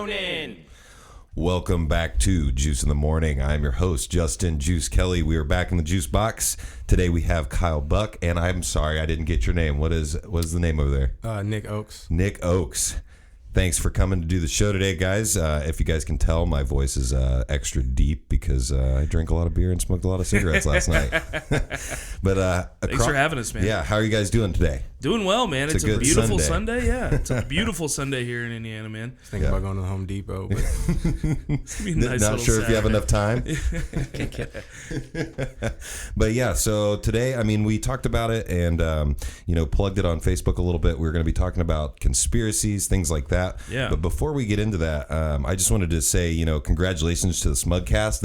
Ronin. Welcome back to Juice in the Morning. I'm your host, Justin Juice Kelly. We are back in the juice box. Today we have Kyle Buck, and I'm sorry I didn't get your name. What is the name over there? Nick Oakes. Nick Oakes. Thanks for coming to do the show today, guys. If you guys can tell, my voice is extra deep because I drank a lot of beer and smoked a lot of cigarettes last night. But thanks for having us, man. Yeah, how are you guys doing today? Doing well, man. It's a beautiful Sunday. Yeah, it's a beautiful Sunday here in Indiana, man. Thinking about going to the Home Depot, but it's gonna be a nice not sure Saturday. if you have enough time. But yeah, so today, I mean, we talked about it and plugged it on Facebook a little bit. We're going to be talking about conspiracies, things like that. Yeah. But before we get into that, I just wanted to say, congratulations to the Smugcast.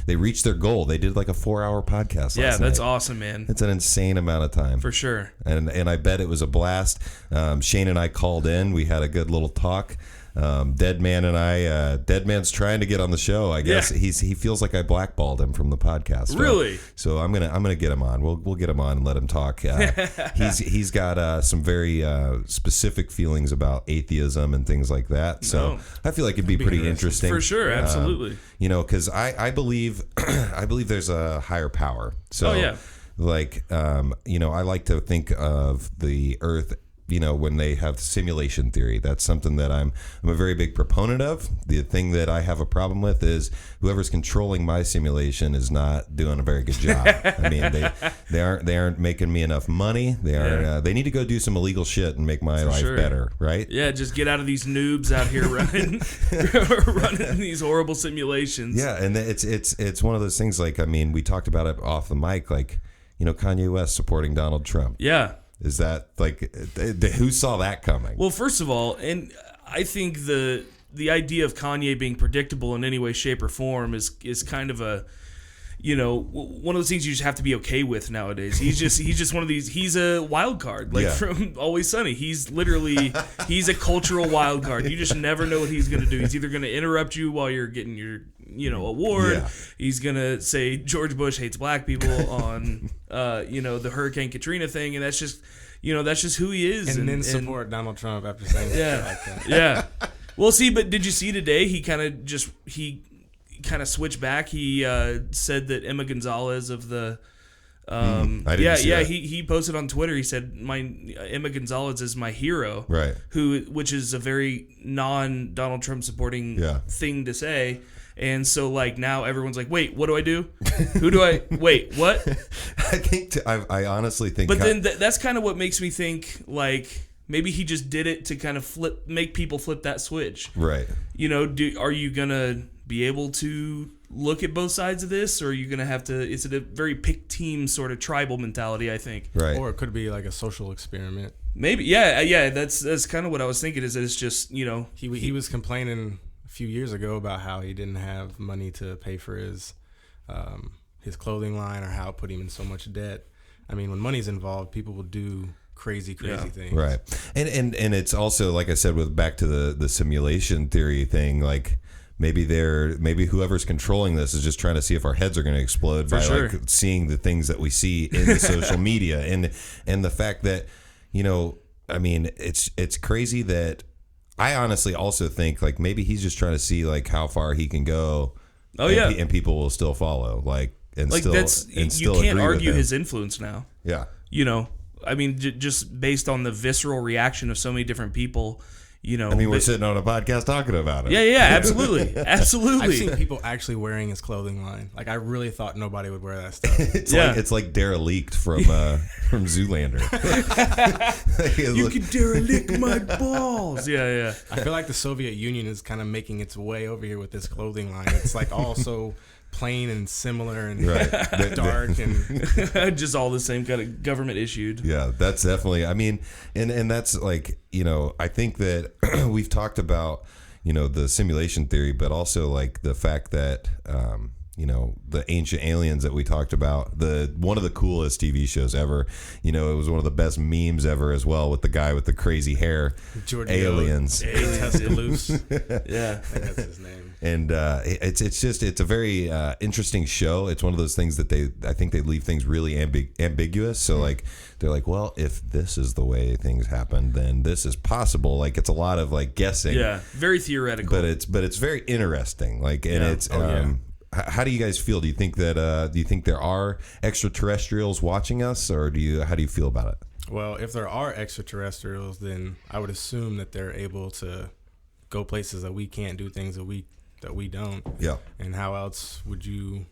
They reached their goal. They did like a 4-hour podcast. Yeah, last that's night. awesome, man. It's an insane amount of time. For sure. And I bet it was a blast. Shane and I called in. We had a good little talk. Deadman and I, Deadman's trying to get on the show. I guess he feels like I blackballed him from the podcast. Really? So I'm gonna get him on. We'll get him on and let him talk. He's got some very specific feelings about atheism and things like that. So I feel like it'd be pretty interesting. For sure, absolutely. Because I believe I believe there's a higher power. So I like to think of the Earth, when they have simulation theory. That's something that I'm a very big proponent of. The thing that I have a problem with is whoever's controlling my simulation is not doing a very good job. I mean, they aren't making me enough money. They aren't. They need to go do some illegal shit and make my life better, right? Yeah, just get out of these noobs out here running these horrible simulations. Yeah, and it's one of those things. Like, I mean, we talked about it off the mic. Like, Kanye West supporting Donald Trump. Yeah. Is that who saw that coming? Well, first of all, and I think the idea of Kanye being predictable in any way, shape, or form is kind of a, one of those things you just have to be okay with nowadays. He's just one of these. He's a wild card, from Always Sunny. He's a cultural wild card. You just never know what he's going to do. He's either going to interrupt you while you're getting your award. Yeah. He's going to say George Bush hates black people on the Hurricane Katrina thing, and that's just who he is. And then support Donald Trump after saying shit like that. Yeah. Well, see, but did you see today? He kind of switched back. He said that Emma Gonzalez of the I didn't see that. He posted on Twitter. He said Emma Gonzalez is my hero, right? Which is a very non-Donald Trump supporting thing to say. And so, now everyone's like, wait, what do I do? Who do I... Wait, what? I honestly think... But then that's kind of what makes me think, maybe he just did it to kind of make people flip that switch. Right. Are you going to be able to look at both sides of this? Or are you going to have to... Is it a very pick team sort of tribal mentality, I think? Right. Or it could be like a social experiment. Maybe. Yeah. That's kind of what I was thinking, is that it's just, He was complaining a few years ago about how he didn't have money to pay for his clothing line, or how it put him in so much debt. I mean, when money's involved, people will do crazy things. Right. And it's also, like I said, with back to the simulation theory thing, like maybe whoever's controlling this is just trying to see if our heads are going to explode by seeing the things that we see in the social media and the fact that, I mean, it's crazy that I honestly also think maybe he's just trying to see how far he can go. Oh, and people will still follow. You can't argue his influence now. Yeah. I mean, just based on the visceral reaction of so many different people. I mean, we're sitting on a podcast talking about it. Yeah, absolutely. I've seen people actually wearing his clothing line. I really thought nobody would wear that stuff. It's like derelict from Zoolander. You can derelict my balls. Yeah. I feel like the Soviet Union is kind of making its way over here with this clothing line. It's all so plain and similar and dark and just all the same kind of government issued. Yeah, that's definitely. I mean, and that's I think that we've talked about the simulation theory, but also the fact that the ancient aliens that we talked about, one of the coolest TV shows ever. It was one of the best memes ever as well, with the guy with the crazy hair. George aliens. Tuscaloosa. Yeah, I think that's his name. And it's a very interesting show. It's one of those things that I think they leave things really ambiguous. So like they're like, well, if this is the way things happen, then this is possible. Like it's a lot of like guessing. Yeah, very theoretical. But it's very interesting. Like it's how do you guys feel? Do you think there are extraterrestrials watching us, or how do you feel about it? Well, if there are extraterrestrials, then I would assume that they're able to go places that we can't, do things that we don't. Yeah. And how else would you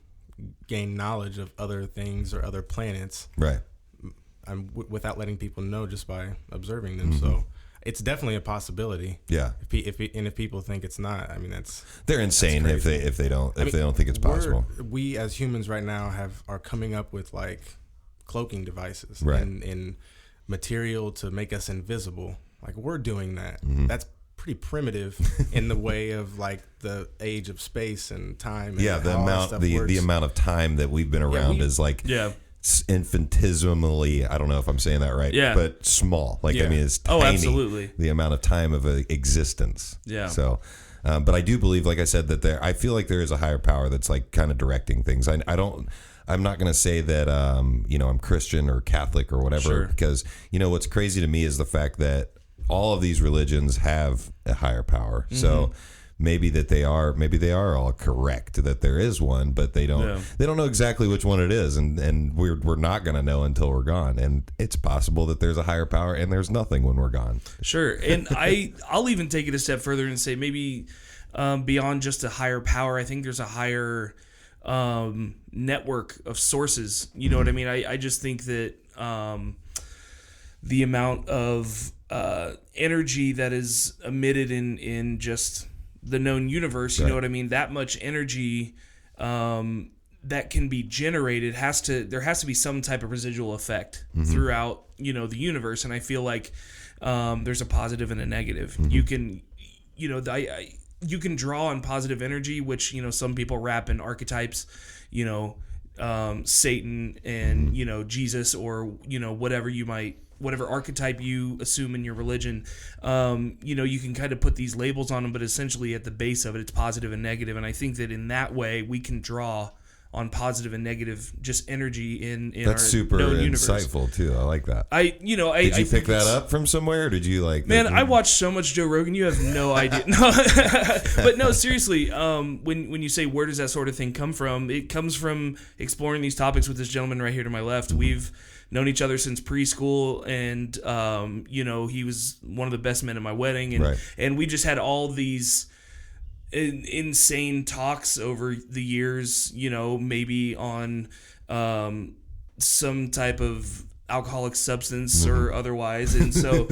gain knowledge of other things or other planets? Right. Without letting people know, just by observing them. So it's definitely a possibility. Yeah. If people think it's not, I mean they're insane if they don't think it's possible. We as humans right now are coming up with like cloaking devices, right, and material to make us invisible. Like we're doing that. That's pretty primitive in the way of like the age of space and time. And the amount of time that we've been around is like infinitesimally, I don't know if I'm saying that right, but small. Like I mean, it's tiny. Oh, absolutely. The amount of time of existence. Yeah. So, but I do believe, like I said, that I feel like there is a higher power that's like kind of directing things. I'm not going to say that, I'm Christian or Catholic or whatever, because, what's crazy to me is the fact that all of these religions have a higher power. Mm-hmm. So maybe they are all correct that there is one, but they don't know exactly which one it is. And we're not going to know until we're gone. And it's possible that there's a higher power and there's nothing when we're gone. Sure. And I'll even take it a step further and say maybe beyond just a higher power, I think there's a higher network of sources. You know what I mean? I just think that the amount of energy that is emitted in just the known universe, you know what I mean? That much energy that can be generated there has to be some type of residual effect throughout, the universe. And I feel like there's a positive and a negative. You can, you can draw on positive energy, which, some people wrap in archetypes, Satan and, Jesus, or, whatever archetype you assume in your religion. You can kind of put these labels on them, but essentially at the base of it, it's positive and negative. And I think that in that way we can draw on positive and negative just energy in that's our super known universe. Insightful too. I like that. Did you pick that up from somewhere, or did you like? Man, I watched so much Joe Rogan. You have no idea. No, but no, seriously. When you say where does that sort of thing come from? It comes from exploring these topics with this gentleman right here to my left. We've known each other since preschool, and he was one of the best men at my wedding, and we just had all these insane talks over the years, maybe on some type of alcoholic substance or otherwise. And so,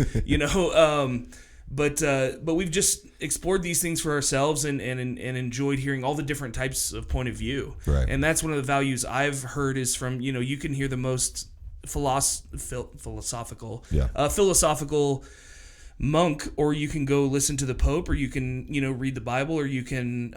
but we've just explored these things for ourselves and enjoyed hearing all the different types of point of view. Right. And that's one of the values I've heard is from, you can hear the most philosophical monk, or you can go listen to the Pope, or you can read the Bible, or you can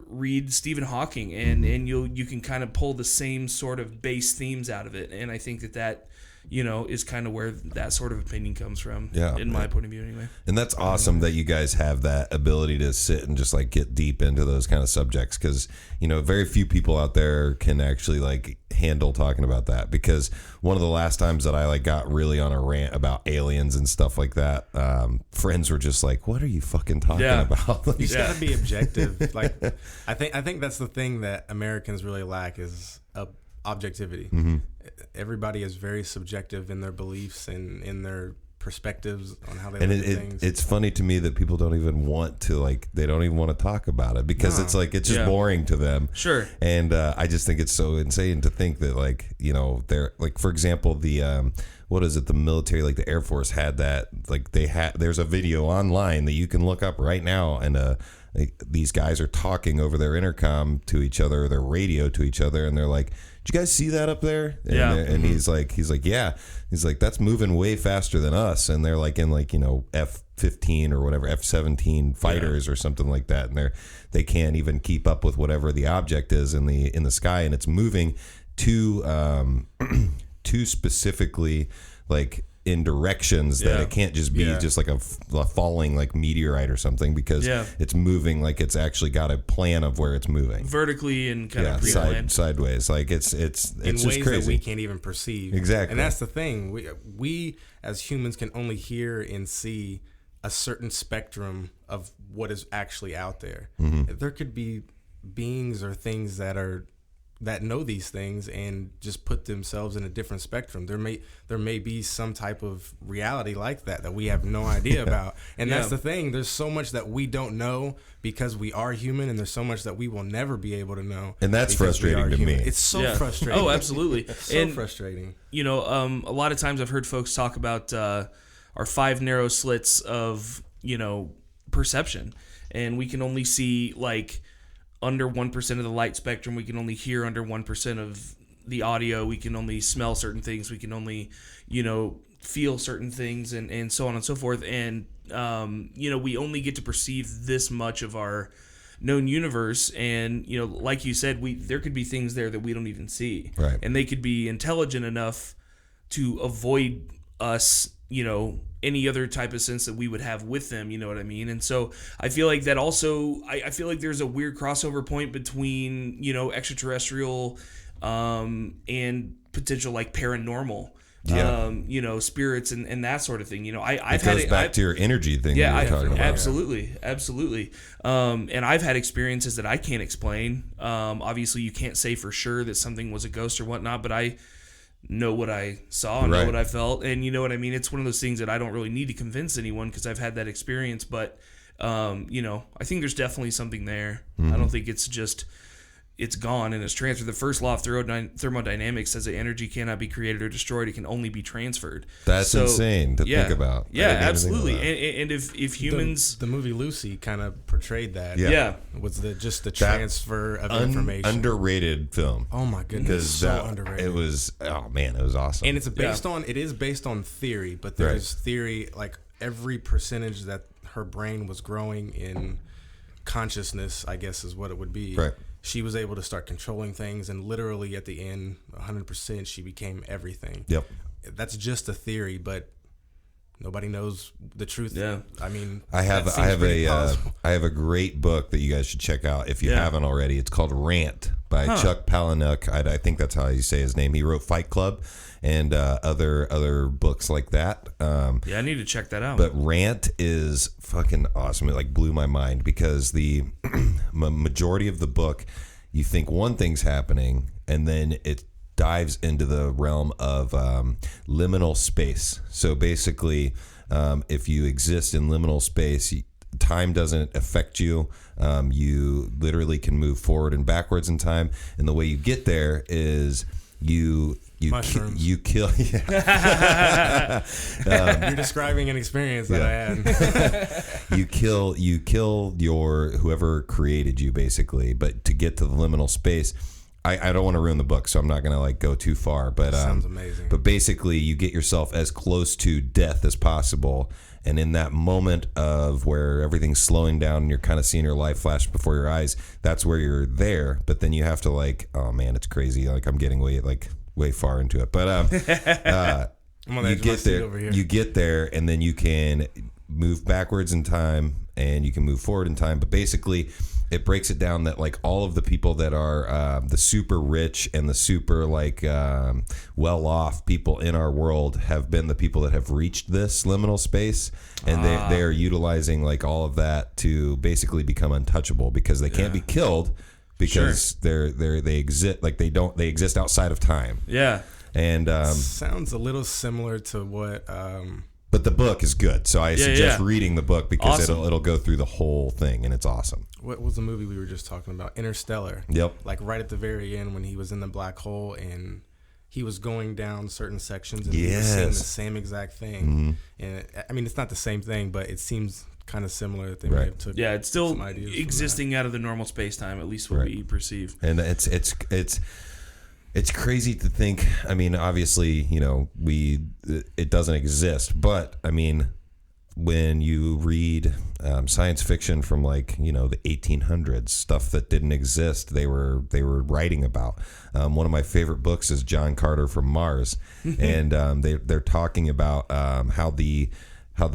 read Stephen Hawking, and you can kind of pull the same sort of base themes out of it. And I think that is kind of where that sort of opinion comes from, in my point of view anyway. And that's awesome that you guys have that ability to sit and just like get deep into those kind of subjects, because very few people out there can actually like handle talking about that. Because one of the last times that I like got really on a rant about aliens and stuff like that, friends were just like, what are you fucking talking about? You just gotta be objective. Like I think that's the thing that Americans really lack is objectivity. Everybody is very subjective in their beliefs and in their perspectives on how they look at things. It's funny to me that people don't even want to they don't even want to talk about it, because it's just boring to them. Sure. And I just think it's so insane to think that they're like, for example, the what is it, the military, like the Air Force had that, like there's a video online that you can look up right now, and these guys are talking over their intercom to each other, their radio to each other, and they're like, did you guys see that up there? And he's like, yeah. He's like, that's moving way faster than us. And they're like in F-15 or whatever, F-17 fighters or something like that. And they can't even keep up with whatever the object is in the sky. And it's moving too specifically, like in directions that it can't just be just like a falling like meteorite or something, because it's moving like it's actually got a plan of where it's moving vertically and kind of pre-planned. Sideways. Like it's in just ways crazy that we can't even perceive. Exactly. And that's the thing. We as humans can only hear and see a certain spectrum of what is actually out there. There could be beings or things that know these things and just put themselves in a different spectrum. There may be some type of reality like that we have no idea about. And that's the thing. There's so much that we don't know because we are human, and there's so much that we will never be able to know. And that's frustrating to me. It's so frustrating. Oh, absolutely. So frustrating. You know, a lot of times I've heard folks talk about our 5 narrow slits of, you know, perception, and we can only see like under 1% of the light spectrum. We can only hear under 1% of the audio. We can only smell certain things. We can only, you know, feel certain things, and so on and so forth. And, you know, we only get to perceive this much of our known universe. And, you know, like you said, there could be things there that we don't even see. Right. And they could be intelligent enough to avoid us, you know, any other type of sense that we would have with them, you know what I mean? And so I feel like that also, I feel like there's a weird crossover point between, you know, extraterrestrial and potential like paranormal, you know, spirits and that sort of thing. You know, I've had it back to your energy thing. Yeah, you were talking about. Absolutely. And I've had experiences that I can't explain. Obviously you can't say for sure that something was a ghost or whatnot, but I know what I saw and know what I felt, and you know what I mean. It's one of those things that I don't really need to convince anyone because I've had that experience. But you know, I think there's definitely something there. I don't think it's just it's gone and it's transferred. The first law of thermodynamics says that energy cannot be created or destroyed; it can only be transferred. That's insane to think about. Yeah, absolutely. And if humans, the movie Lucy kind of portrayed that. Yeah. Was just the transfer of information. Underrated film. Oh my goodness, so underrated. It was it was awesome. And it's based on theory, but there's theory like every percentage that her brain was growing in consciousness, I guess is what it would be. Right. She was able to start controlling things, and literally at the end, 100%, she became everything. Yep. That's just a theory, but nobody knows the truth. Yeah. I mean, I have a great book that you guys should check out if you haven't already. It's called Rant by Chuck Palahniuk. I think that's how you say his name. He wrote Fight Club and other books like that. I need to check that out. But Rant is fucking awesome. It like blew my mind because the majority of the book, you think one thing's happening, and then it dives into the realm of liminal space. So basically, if you exist in liminal space, time doesn't affect you. You literally can move forward and backwards in time, and the way you get there is you kill. You're describing an experience that I had. you kill your whoever created you, basically. But to get to the liminal space, I don't want to ruin the book, so I'm not going to like go too far. But sounds amazing. But basically, you get yourself as close to death as possible, and in that moment of where everything's slowing down and you're kind of seeing your life flash before your eyes, that's where you're there. But then you have to like, oh man, it's crazy. Like I'm getting way far into it, but you get there, and then you can move backwards in time and you can move forward in time. But basically, it breaks it down that like all of the people that are the super rich and the super like well off people in our world have been the people that have reached this liminal space, and they are utilizing like all of that to basically become untouchable because they can't be killed. Because they exist they exist outside of time. Yeah. And sounds a little similar to what but the book is good. So I suggest reading the book because it'll go through the whole thing, and it's awesome. What was the movie we were just talking about? Interstellar. Yep. Like right at the very end when he was in the black hole and he was going down certain sections and he was saying the same exact thing. Mm-hmm. And I mean, it's not the same thing, but it seems kind of similar that they may have took. Yeah, it's still existing out of the normal space time, at least what we perceive. And it's crazy to think. I mean, obviously, you know, it doesn't exist, but I mean, when you read science fiction from like, the 1800s, stuff that didn't exist, they were writing about. One of my favorite books is John Carter from Mars, and they're talking about how the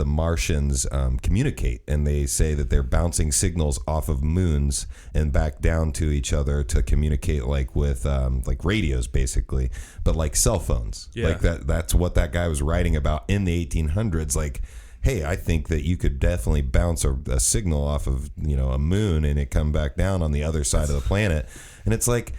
Martians communicate, and they say that they're bouncing signals off of moons and back down to each other to communicate, like with like radios, basically, but like cell phones. Yeah. Like that's what that guy was writing about in the 1800s. Like, hey, I think that you could definitely bounce a signal off of a moon and it come back down on the other side of the planet. And it's like,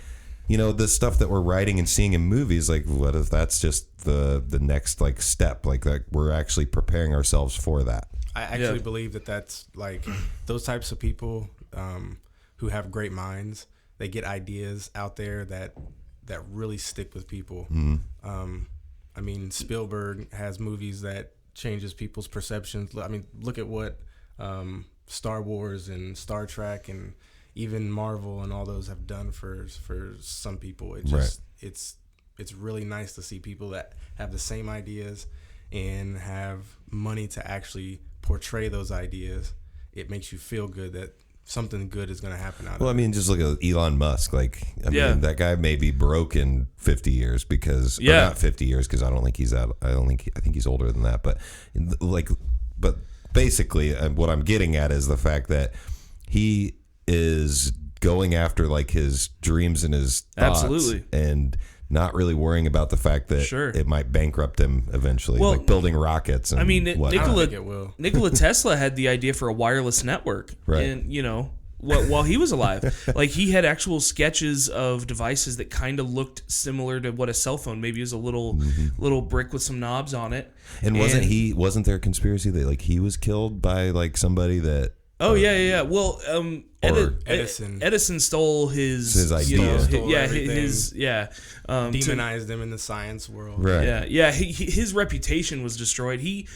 the stuff that we're writing and seeing in movies, like, what if that's just the next like step, like that we're actually preparing ourselves for that. I actually believe that's like those types of people who have great minds. They get ideas out there that really stick with people. I mean, Spielberg has movies that changes people's perceptions. I mean, look at what Star Wars and Star Trek and even Marvel and all those have done for some people. It just it's really nice to see people that have the same ideas and have money to actually portray those ideas. It makes you feel good that something good is going to happen out of it. Well, I mean, just look at Elon Musk. Like, I mean, that guy may be broke in 50 years because, or not 50 years, because I don't think he's that. I think he's older than that. But basically, what I'm getting at is the fact that he is going after like his dreams and his thoughts, and not really worrying about the fact that it might bankrupt him eventually, like building rockets. And Nikola Tesla had the idea for a wireless network, and while he was alive, like he had actual sketches of devices that kind of looked similar to what a cell phone. Maybe it was a little brick with some knobs on it. And wasn't there a conspiracy that like he was killed by like somebody that? Oh yeah. Well, Edison stole his idea. Demonized him in the science world. Right. Yeah. His reputation was destroyed. He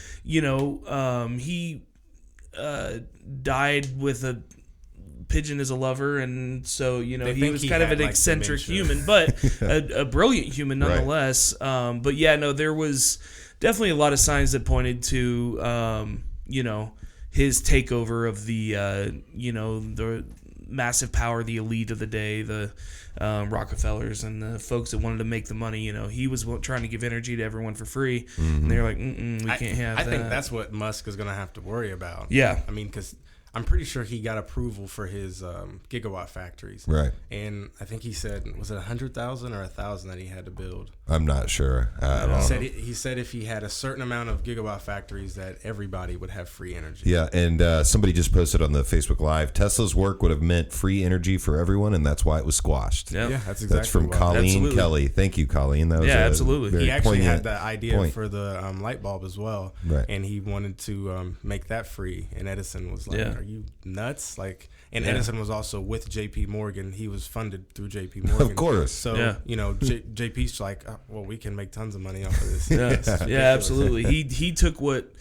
died with a pigeon as a lover, and so he was kind of an eccentric human, but a brilliant human nonetheless. There was definitely a lot of signs that pointed to his takeover of the massive power, the elite of the day, the Rockefellers and the folks that wanted to make the money. He was trying to give energy to everyone for free, and they're like, we can't have that. I think that's what Musk is going to have to worry about. Yeah. I mean, because I'm pretty sure he got approval for his gigawatt factories. Right. And I think he said, was it 100,000 or 1,000 that he had to build? I'm not sure. I don't know. He said if he had a certain amount of gigawatt factories that everybody would have free energy. Yeah, and somebody just posted on the Facebook Live, Tesla's work would have meant free energy for everyone, and that's why it was squashed. Yeah, that's exactly. That's from Colleen Kelly. Thank you, Colleen. That was absolutely. He actually had the idea for the light bulb as well, right. And he wanted to make that free, and Edison was like, "Are you nuts?" Edison was also with J.P. Morgan. He was funded through J.P. Morgan. Of course. So, JP's like, we can make tons of money off of this. Absolutely. He took what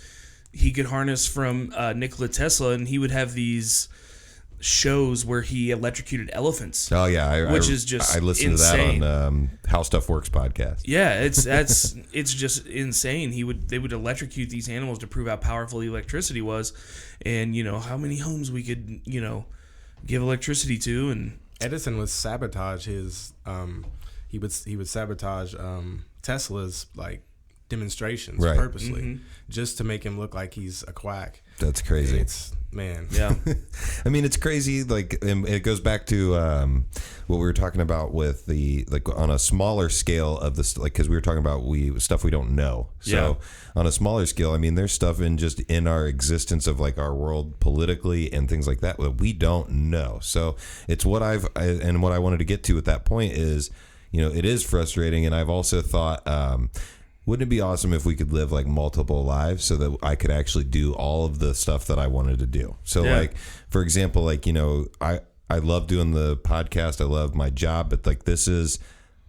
he could harness from Nikola Tesla, and he would have these shows where he electrocuted elephants. Oh, yeah. Which is just I listened insane. to that on How Stuff Works podcast. Yeah, it's just insane. They would electrocute these animals to prove how powerful the electricity was, and how many homes we could give electricity to. And Edison would sabotage his he would sabotage Tesla's like demonstrations purposely, just to make him look like he's a quack. That's crazy. Yeah. I mean, it's crazy. Like, and it goes back to what we were talking about with the on a smaller scale of this, like, because we were talking about stuff we don't know. So on a smaller scale, I mean, there's stuff in our existence of like our world politically and things like that we don't know. So it's what I wanted to get to at that point is, it is frustrating, and I've also thought. Wouldn't it be awesome if we could live like multiple lives so that I could actually do all of the stuff that I wanted to do? So like, for example, like, I love doing the podcast. I love my job, but like this is,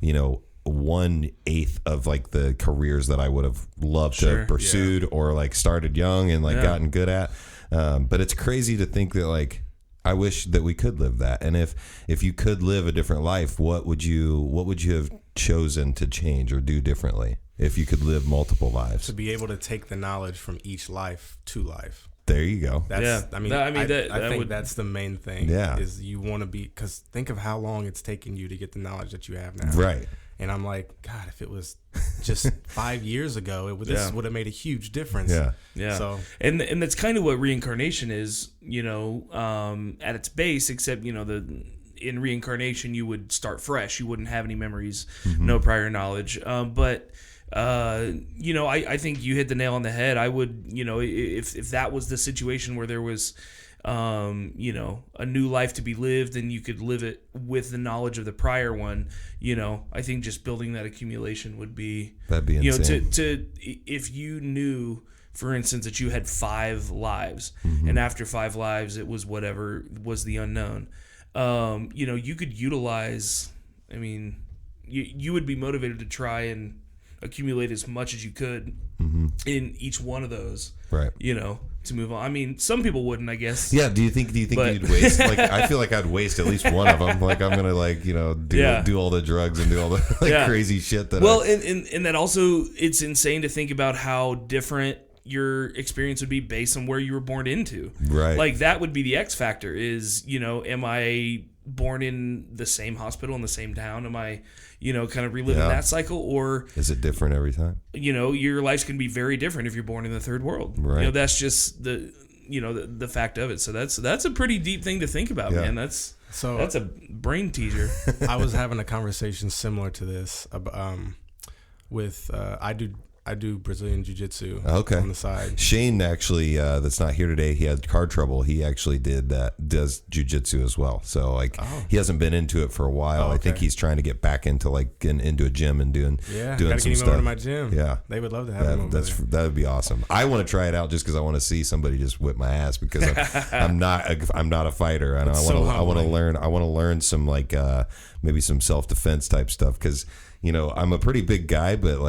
1/8 of like the careers that I would have loved to have pursued or like started young and like gotten good at. But it's crazy to think that like, I wish that we could live that. And if you could live a different life, what would you have chosen to change or do differently? if you could live multiple lives. To be able to take the knowledge from each life to life. There you go. That's, I think that's the main thing. Yeah. Is you want to be, because think of how long it's taken you to get the knowledge that you have now. Right. And I'm like, God, if it was just 5 years ago, this would have made a huge difference. Yeah. Yeah. So, and that's kind of what reincarnation is, at its base, except, in reincarnation, you would start fresh. You wouldn't have any memories, no prior knowledge. But I think you hit the nail on the head. I would, if that was the situation where there was, a new life to be lived and you could live it with the knowledge of the prior one, I think just building that accumulation would be, that'd be insane. If you knew, for instance, that you had 5 lives and after 5 lives, it was whatever was the unknown, you could utilize, you would be motivated to try and accumulate as much as you could in each one of those, right? To move on. Some people wouldn't, I guess. Yeah. Do you think you'd waste? Like, I feel like I'd waste at least one of them. Like, I'm gonna do all the drugs and do all the crazy shit that. Well, and that also, it's insane to think about how different your experience would be based on where you were born into. Right. Like, that would be the X factor. Is am I born in the same hospital in the same town? Am I kind of reliving that cycle, or is it different every time? Your life's can be very different if you're born in the third world. Right. That's just the fact of it. So that's a pretty deep thing to think about, man. That's a brain teaser. I was having a conversation similar to this with I do Brazilian Jiu-Jitsu on the side. Shane actually, that's not here today. He had car trouble. He actually does Jiu-Jitsu as well. So he hasn't been into it for a while. I think he's trying to get back into into a gym and doing gotta some get him stuff. over to my gym. Yeah, they would love to have him over there. That would be awesome. I want to try it out just because I want to see somebody just whip my ass, because I'm not a fighter, and I want to learn. I want to learn some maybe some self-defense type stuff, because I'm a pretty big guy, but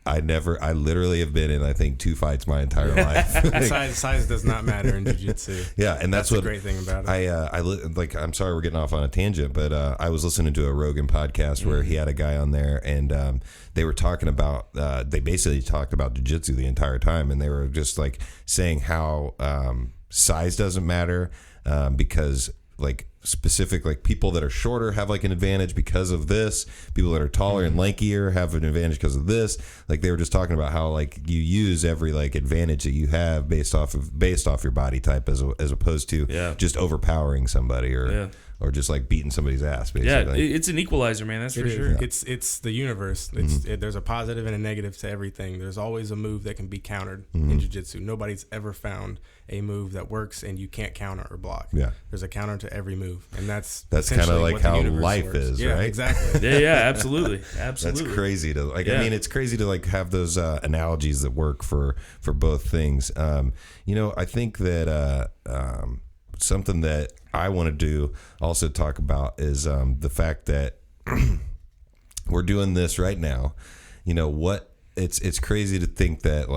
I literally have been in, I think, 2 fights my entire life. Size does not matter in jiu-jitsu. Yeah, and that's the great thing about it. I'm sorry we're getting off on a tangent, but I was listening to a Rogan podcast where he had a guy on there, and they were talking about, they basically talked about jiu-jitsu the entire time, and they were just saying how size doesn't matter, because specific, people that are shorter have an advantage because of this. People that are taller and lankier have an advantage because of this. They were just talking about how you use every advantage that you have based off your body type, as opposed to just overpowering somebody or just beating somebody's ass, basically. Yeah, it's an equalizer, man. That's for sure. Yeah. It's the universe. There's a positive and a negative to everything. There's always a move that can be countered in jiu-jitsu. Nobody's ever found a move that works and you can't counter or block. Yeah, there's a counter to every move, and that's kind of how life is, right? Exactly. Yeah, absolutely. That's crazy to it's crazy to have those analogies that work for both things. I think that something that I want to do, also talk about, is the fact that we're doing this right now. It's crazy to think that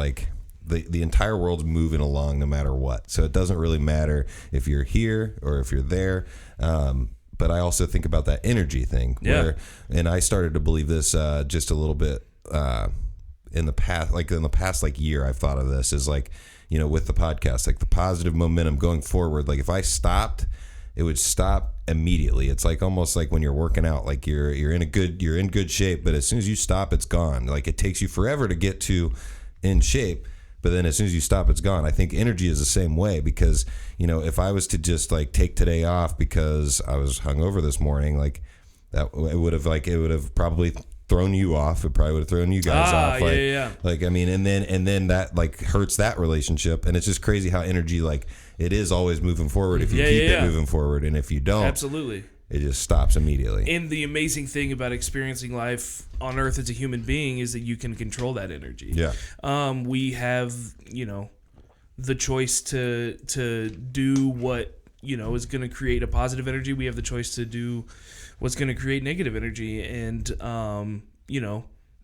the entire world's moving along no matter what. So it doesn't really matter if you're here or if you're there. But I also think about that energy thing. And I started to believe this just a little bit in the past year. I've thought of this as with the podcast, the positive momentum going forward. If I stopped, it would stop immediately. It's almost like when you're working out, you're in good shape, but as soon as you stop, it's gone. It takes you forever to get to in shape, but then as soon as you stop, it's gone. I think energy is the same way, because if I was to just take today off because I was hungover this morning, that it would have probably thrown you off. It probably would have thrown you guys off. And then that hurts that relationship. And it's just crazy how energy, it is always moving forward if you keep it moving forward, and if you don't, absolutely, it just stops immediately. And the amazing thing about experiencing life on Earth as a human being is that you can control that energy. Yeah. We have, the choice to do what, is going to create a positive energy. We have the choice to do what's going to create negative energy. And,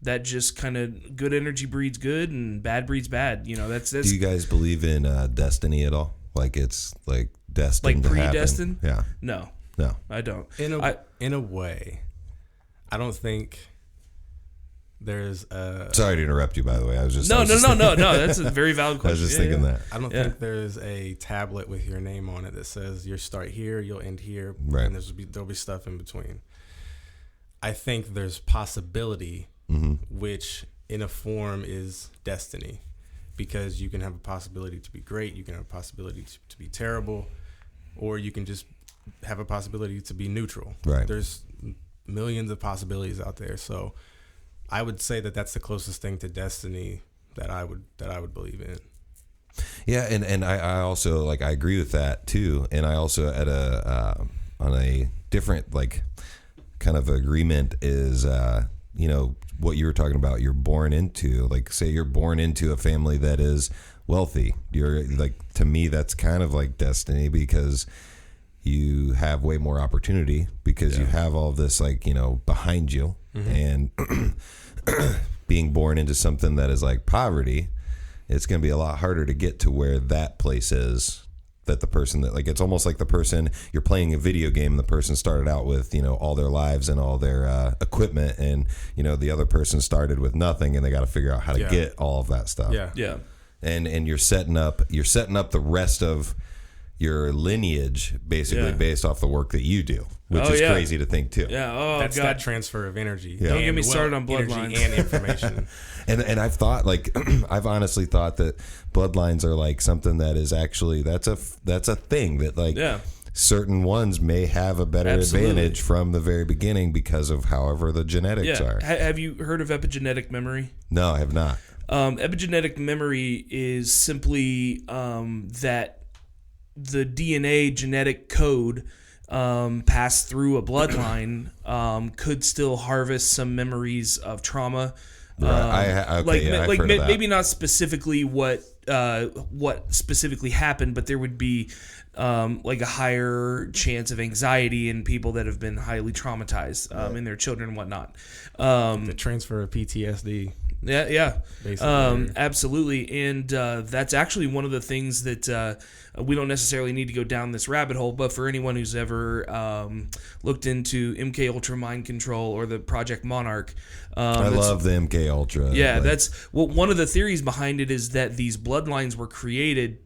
that just kind of, good energy breeds good and bad breeds bad. That's. Do you guys believe in destiny at all? It's destined to predestined? Happen? Yeah. No, I don't. In a way, I don't think there's Sorry to interrupt you, by the way. I was just no. That's a very valid question. I was just thinking that. I don't think there's a tablet with your name on it that says you start here, you'll end here, right. and there'll be stuff in between. I think there's possibility, which in a form is destiny, because you can have a possibility to be great, you can have a possibility to be terrible, or you can just have a possibility to be neutral. Right. There's millions of possibilities out there, so I would say that that's the closest thing to destiny that I would believe in. Yeah, and I also like I agree with that too, and I also at on a different like kind of agreement is what you were talking about. You're born into, like, say you're born into a family that is wealthy. You're like, to me that's kind of like destiny, because you have way more opportunity, because you have all this like behind you. And being born into something that is like poverty, it's going to be a lot harder to get to where that place is, that the person that like, it's almost like the person you're playing a video game and the person started out with all their lives and all their equipment, and the other person started with nothing, and they got to figure out how to get all of that stuff. And you're setting up the rest of your lineage basically based off the work that you do, which is crazy to think too. That's that transfer of energy. Don't get me started on bloodlines and information. and I've thought, like, I've honestly thought that bloodlines are like something that is actually that's a thing that like certain ones may have a better advantage from the very beginning because of however the genetics are. Have you heard of epigenetic memory? No, I have not. Epigenetic memory is simply that the DNA genetic code passed through a bloodline could still harvest some memories of trauma. I've heard of that. Maybe not specifically what specifically happened, but there would be like a higher chance of anxiety in people that have been highly traumatized in their children and whatnot. The transfer of PTSD. Yeah. Basically. Absolutely. And that's actually one of the things that we don't necessarily need to go down this rabbit hole, but for anyone who's ever looked into MK Ultra mind control or the Project Monarch. I love the MK Ultra. Yeah, that's one of the theories behind it is that these bloodlines were created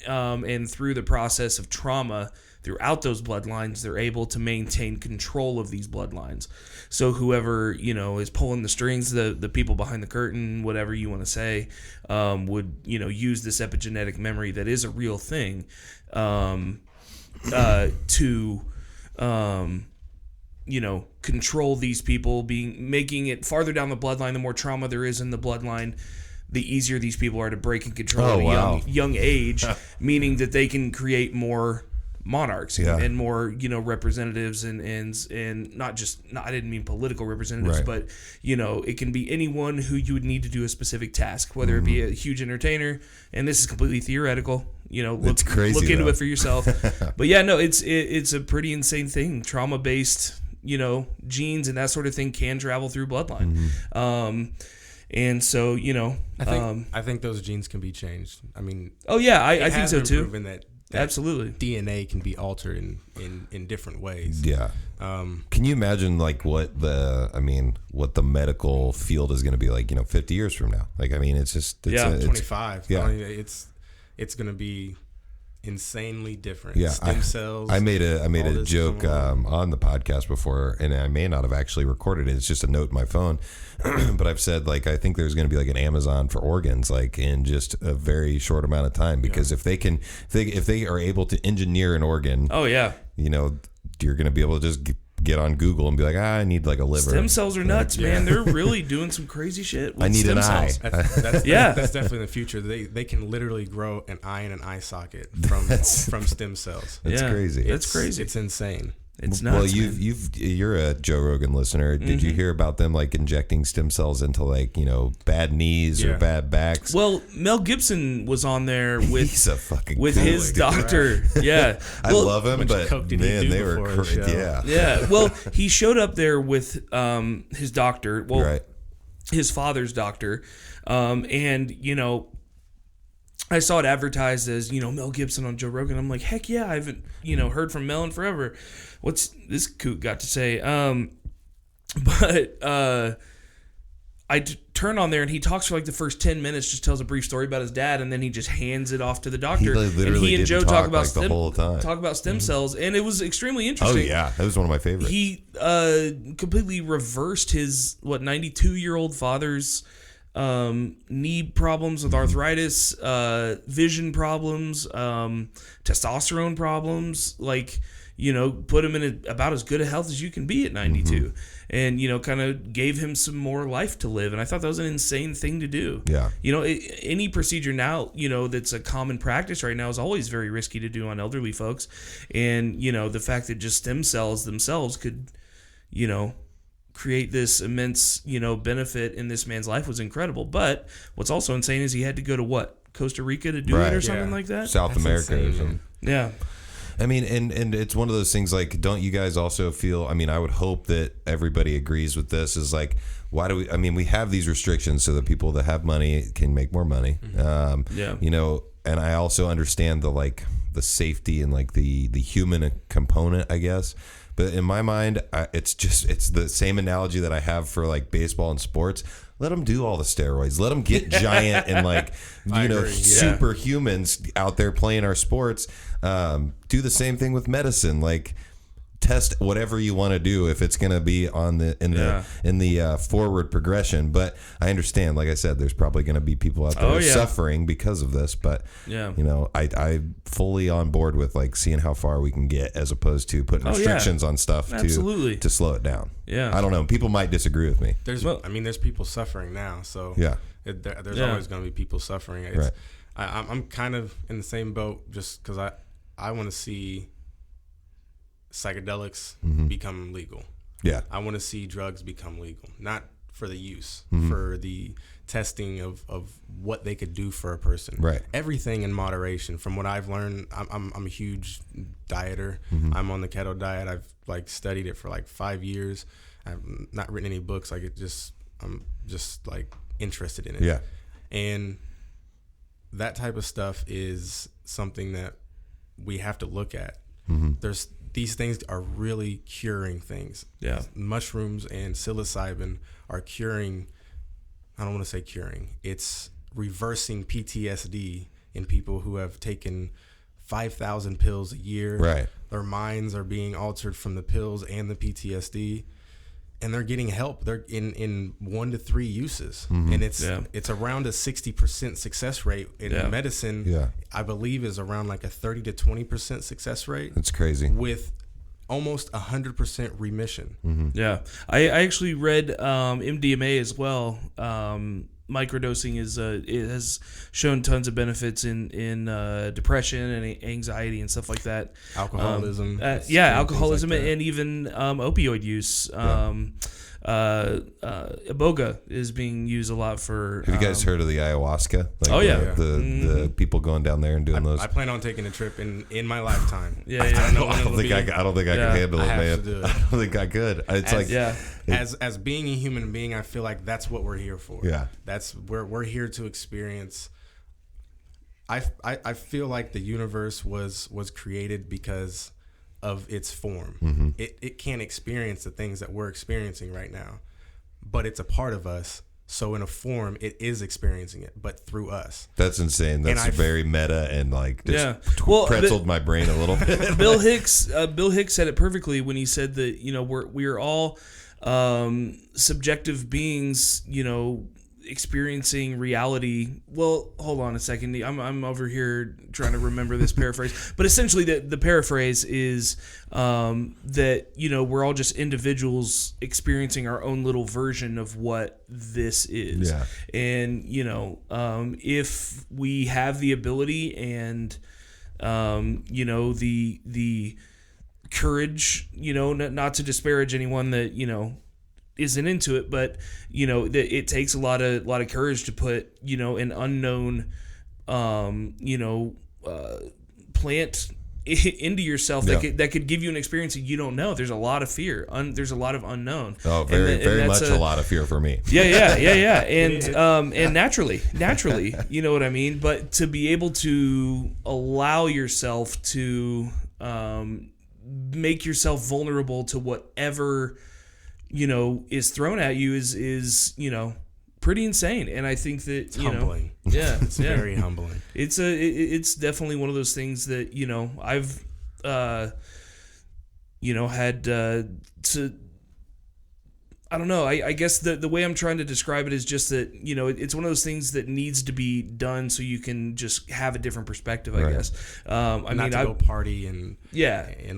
and through the process of trauma throughout those bloodlines, they're able to maintain control of these bloodlines. So whoever, is pulling the strings, the people behind the curtain, whatever you want to say, would, use this epigenetic memory that is a real thing to control these people, making it farther down the bloodline. The more trauma there is in the bloodline, the easier these people are to break and control at a young age, meaning that they can create more monarchs and more representatives and not just I didn't mean political representatives, but it can be anyone who you would need to do a specific task, whether it be a huge entertainer, and this is completely theoretical, it's crazy, look into it for yourself. But it's a pretty insane thing. Trauma based genes and that sort of thing can travel through bloodline. And so I think those genes can be changed. I mean, I think so too. Proven that absolutely DNA can be altered in different ways. Can you imagine like what the medical field is going to be like 50 years from now? Like, I mean, it's 25. It's going to be insanely different. Stem cells. I made a joke on the podcast before, and I may not have actually recorded it. It's just a note in my phone, but I've said like I think there's going to be like an Amazon for organs, like in just a very short amount of time. Because if they are able to engineer an organ, you're going to be able to just get on Google and be like, I need like a liver. Stem cells are nuts, man. They're really doing some crazy shit with I need stem an cells. eye. That's definitely in the future. They can literally grow an eye in an eye socket from stem cells. That's crazy. That's crazy. It's insane. It's nuts. Well, you're a Joe Rogan listener. Did you hear about them like injecting stem cells into like bad knees or bad backs? Well, Mel Gibson was on there with he's a fucking with his doctor. Yeah, I love him, but man, they were crazy. Yeah. Well, he showed up there with his doctor. Well, his father's doctor, and I saw it advertised as, Mel Gibson on Joe Rogan. I'm like, heck yeah, I haven't, heard from Mel in forever. What's this kook got to say? But turn on there and he talks for like the first 10 minutes, just tells a brief story about his dad, and then he just hands it off to the doctor. He and Joe talk about the whole time. Talk about stem cells, and it was extremely interesting. Oh yeah, that was one of my favorites. He completely reversed his 92-year-old father's knee problems with arthritis, vision problems, testosterone problems, like, you know, put him in about as good a health as you can be at 92, and, you know, kind of gave him some more life to live. And I thought that was an insane thing to do. Yeah. You know, any procedure now, you know, that's a common practice right now is always very risky to do on elderly folks. And, you know, the fact that just stem cells themselves could, you know, create this immense, you know, benefit in this man's life was incredible. But what's also insane is he had to go to Costa Rica to do it or something like that? South America or something. Yeah. I mean, and it's one of those things, like, don't you guys also feel, I mean, I would hope that everybody agrees with this, is like, why do we have these restrictions so that people that have money can make more money. You know, and I also understand the safety and like the human component, I guess. But in my mind, it's the same analogy that I have for like baseball and sports. Let them do all the steroids. Let them get giant and like, you know, superhumans out there playing our sports. Do the same thing with medicine. Like, test whatever you want to do if it's going to be in the forward progression. But I understand, like I said, there's probably going to be people out there suffering because of this. But you know, I fully on board with like seeing how far we can get, as opposed to putting restrictions on stuff to slow it down. Yeah, I don't know. People might disagree with me. There's people suffering now, so there's always going to be people suffering. I'm kind of in the same boat, just because I want to see psychedelics become legal. Yeah, I want to see drugs become legal, not for the use, for the testing of what they could do for a person. Right. Everything in moderation. From what I've learned, I'm a huge dieter. I'm on the keto diet. I've like studied it for like 5 years. I've not written any books. Like, I'm just like interested in it. Yeah. And that type of stuff is something that we have to look at. These things are really curing things. Yeah. Mushrooms and psilocybin are curing. I don't want to say curing. It's reversing PTSD in people who have taken 5,000 pills a year. Right. Their minds are being altered from the pills and the PTSD, and they're getting help. They're in 1 to 3 uses, and it's around a 60% success rate in medicine. Yeah. I believe is around like a 30 to 20% success rate. That's crazy. With almost 100% remission. Yeah, I actually read MDMA as well. Microdosing it has shown tons of benefits in depression and anxiety and stuff like that. Alcoholism. Alcoholism like and even opioid use. Iboga is being used a lot for. Have you guys heard of the ayahuasca? Like the people going down there and doing those. I plan on taking a trip in my lifetime. I don't think I can handle it, man. I don't think I could. It's as being a human being, I feel like that's what we're here for. Yeah, that's where we're here to experience. I feel like the universe was created because of its form. It can't experience the things that we're experiencing right now, but it's a part of us. So in a form, it is experiencing it, but through us. That's insane. That's very meta and like just pretzeled my brain a little bit. Bill Hicks said it perfectly when he said that, you know, we are all subjective beings, you know, experiencing reality. Well, hold on a second. I'm over here trying to remember this paraphrase, but essentially the paraphrase is that, you know, we're all just individuals experiencing our own little version of what this is. Yeah. And, you know, if we have the ability and, you know, the courage, you know, not to disparage anyone that, you know, isn't into it, but you know that it takes a lot of courage to put, you know, an unknown plant into yourself that could give you an experience that you don't know. There's a lot of fear. There's a lot of unknown. Oh, very much a lot of fear for me. Yeah. And naturally, you know what I mean? But to be able to allow yourself to make yourself vulnerable to whatever, you know, is thrown at you is, you know, pretty insane. And I think that it's humbling. It's very humbling. It's definitely one of those things that I've had to. I don't know. I guess the way I'm trying to describe it is just that, it's one of those things that needs to be done so you can just have a different perspective, I guess. Go party and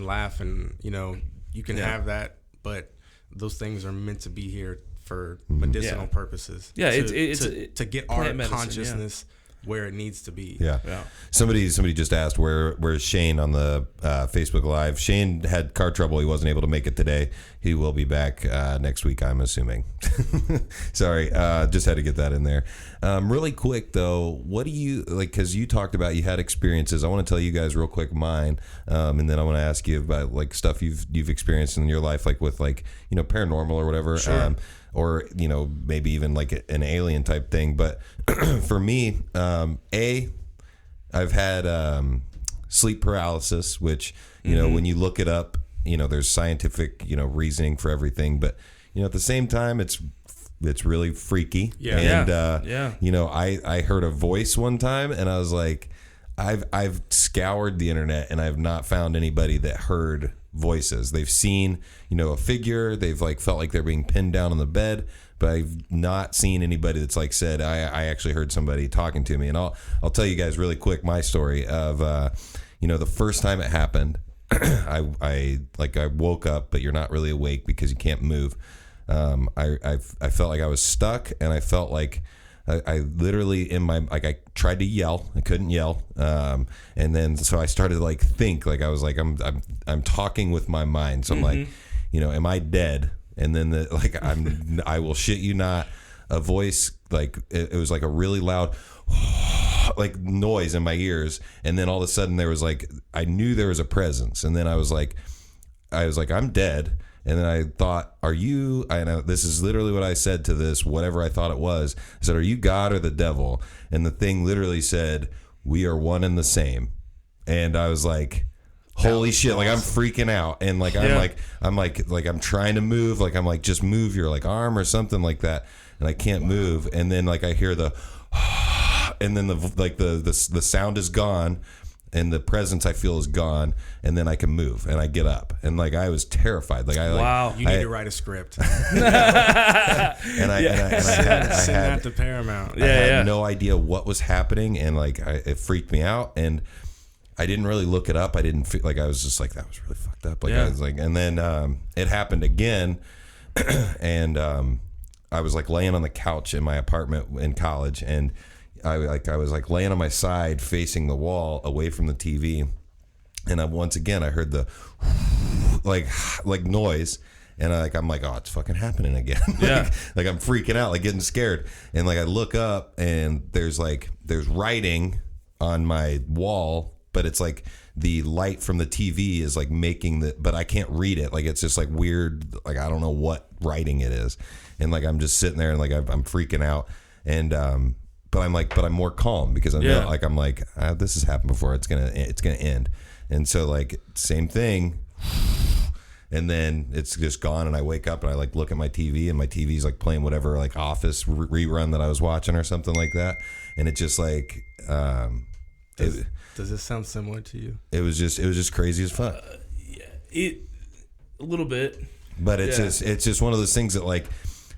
laugh and, you can have that, but those things are meant to be here for medicinal purposes. Yeah, to get our consciousness where it needs to be. Yeah. Somebody just asked where's Shane on the Facebook Live. Shane had car trouble. He wasn't able to make it today. He will be back next week, I'm assuming. Sorry, just had to get that in there. Really quick though, what do you like? Because you talked about you had experiences. I want to tell you guys real quick mine, and then I want to ask you about like stuff you've experienced in your life, like with paranormal or whatever. Sure. Or maybe even like an alien type thing. But for me, I've had sleep paralysis, which when you look it up, there's scientific reasoning for everything. But at the same time, it's really freaky. Yeah. And I heard a voice one time, and I was like, I've scoured the internet, and I've not found anybody that heard voices. They've seen a figure, they've felt like they're being pinned down on the bed, but I've not seen anybody that's said I actually heard somebody talking to me. And I'll tell you guys really quick my story of the first time it happened. I woke up, but you're not really awake because you can't move. I felt like I was stuck, and I felt like I literally I tried to yell, I couldn't yell, and then so I started to think I was I'm talking with my mind, so I'm like, am I dead? And then I will shit you not, a voice it was like a really loud noise in my ears, and then all of a sudden there was I knew there was a presence, and then I was like I'm dead. And then I thought, are you, I know this is literally what I said to this, whatever I thought it was. I said, are you God or the devil? And the thing literally said, we are one and the same. And I was like, holy shit, I'm freaking out. And I'm trying to move. I'm like, just move your arm or something like that. And I can't move. And then I hear the, and then the sound is gone. And the presence I feel is gone, and then I can move, and I get up, and I was terrified. Wow, you need to write a script. I send that to Paramount. I had no idea what was happening, and it freaked me out, and I didn't really look it up. I didn't feel I was just that was really fucked up. I was and then it happened again, and I was laying on the couch in my apartment in college, and I was laying on my side facing the wall away from the TV, and once again I heard the noise, and I'm like, oh, it's fucking happening again. I'm freaking out, getting scared, and I look up, and there's writing on my wall, but it's the light from the TV is making but I can't read it. It's just weird, I don't know what writing it is, and I'm just sitting there, and I'm freaking out, and but I'm more calm because I know this has happened before. It's gonna end, and so same thing, and then it's just gone. And I wake up and I look at my TV, and my TV's playing whatever Office rerun that I was watching or something like that, and it just does this sound similar to you? It was just crazy as fuck. A little bit, but it's just one of those things that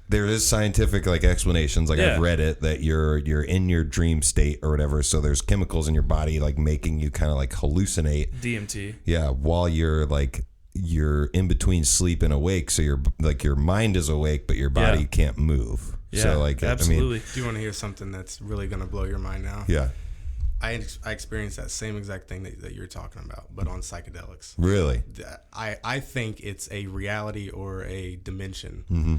there is scientific explanations. I've read it that you're in your dream state or whatever. So there's chemicals in your body making you kind of hallucinate. DMT. Yeah, while you're in between sleep and awake. So your mind is awake, but your body can't move. Yeah, so absolutely. Do you want to hear something that's really gonna blow your mind now? Yeah. I experienced that same exact thing that you're talking about, but on psychedelics. Really? I think it's a reality or a dimension. Mm-hmm.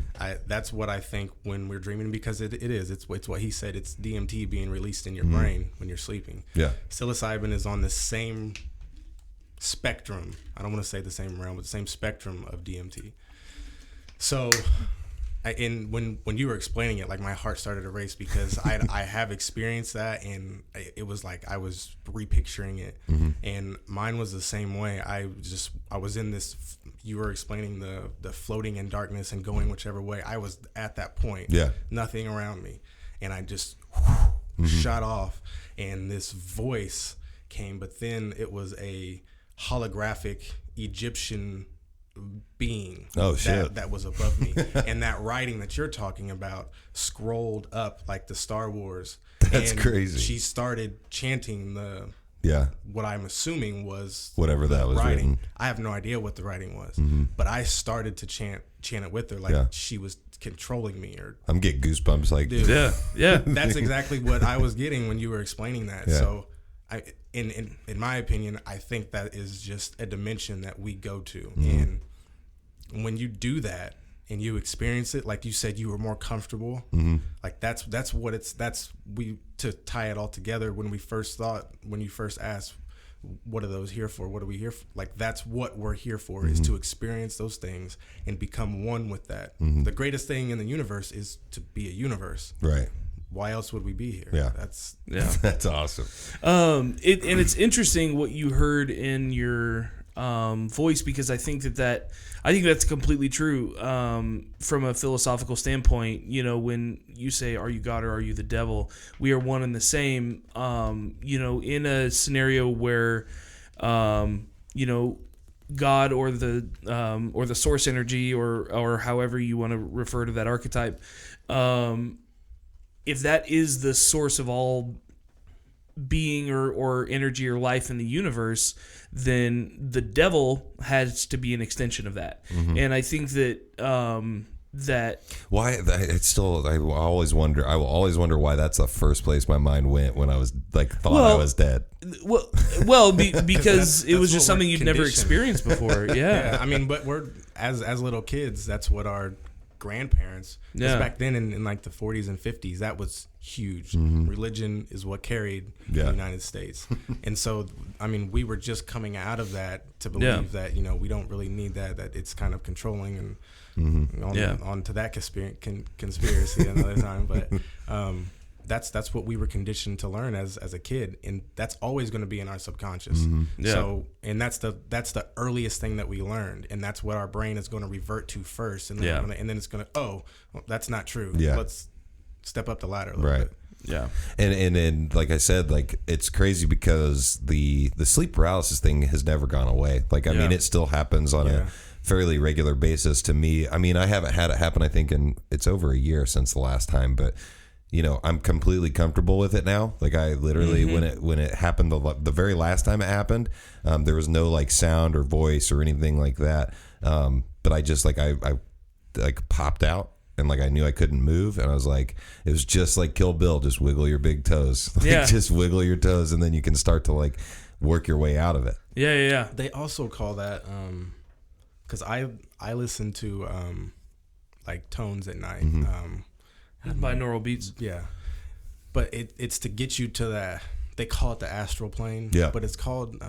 That's what I think when we're dreaming, because it is. It's what he said. It's DMT being released in your brain when you're sleeping. Yeah. Psilocybin is on the same spectrum. I don't want to say the same realm, but the same spectrum of DMT. So And when you were explaining it, like my heart started to race because I have experienced that, and it was like I was repicturing it, and mine was the same way. I was in this. You were explaining the floating in darkness and going whichever way. I was at that point. Yeah. Nothing around me, and I just shot off, and this voice came, but then it was a holographic Egyptian being that was above me, and that writing that you're talking about scrolled up like the Star Wars. That's crazy. She started chanting what I'm assuming was whatever that was writing. written. I have no idea what the writing was, but I started to chant it with her, like she was controlling me. Or I'm getting goosebumps. Like, dude, yeah. That's exactly what I was getting when you were explaining that. Yeah. So, in my opinion, I think that is just a dimension that we go to, and when you do that and you experience it, like you said, you were more comfortable. Like that's what it's. That's to tie it all together. When you first asked, what are those here for? What are we here for? Like that's what we're here for, is to experience those things and become one with that. The greatest thing in the universe is to be a universe. Right. Why else would we be here? Yeah. That's awesome. And it's interesting what you heard in your voice, because I think that's completely true. From a philosophical standpoint, when you say, "Are you God or are you the devil?" We are one and the same. In a scenario where, God or the source energy or however you want to refer to that archetype, if that is the source of all being or energy or life in the universe, then the devil has to be an extension of that. And I think that why it's still, I will always wonder why that's the first place my mind went when I was I was dead. Because it was just what something we're you'd never conditioned. experienced before. Yeah. I mean, but we're as little kids, that's what our grandparents, because back then in like the 40s and 50s, that was huge. Religion is what carried the United States. And so, I mean, we were just coming out of that to believe that, we don't really need that it's kind of controlling, and on to that conspiracy another time. But that's what we were conditioned to learn as a kid, and that's always going to be in our subconscious. So, and that's the earliest thing that we learned, and that's what our brain is going to revert to first, and then it's going to that's not true. Let's step up the ladder a little bit. Yeah. And like I said, like it's crazy because the sleep paralysis thing has never gone away. Like, I mean, it still happens on a fairly regular basis to me. I mean, I haven't had it happen, I think, it's over a year since the last time, but I'm completely comfortable with it now. Like I literally, when it happened, the very last time it happened, there was no like sound or voice or anything like that. But I just I popped out, and like I knew I couldn't move, and I was like, it was just like Kill Bill, just wiggle your big toes. Just wiggle your toes, and then you can start to like work your way out of it. Yeah. They also call that because I listen to like tones at night. Binaural beats. Yeah. But it's to get you to that, they call it the astral plane. Yeah. But it's called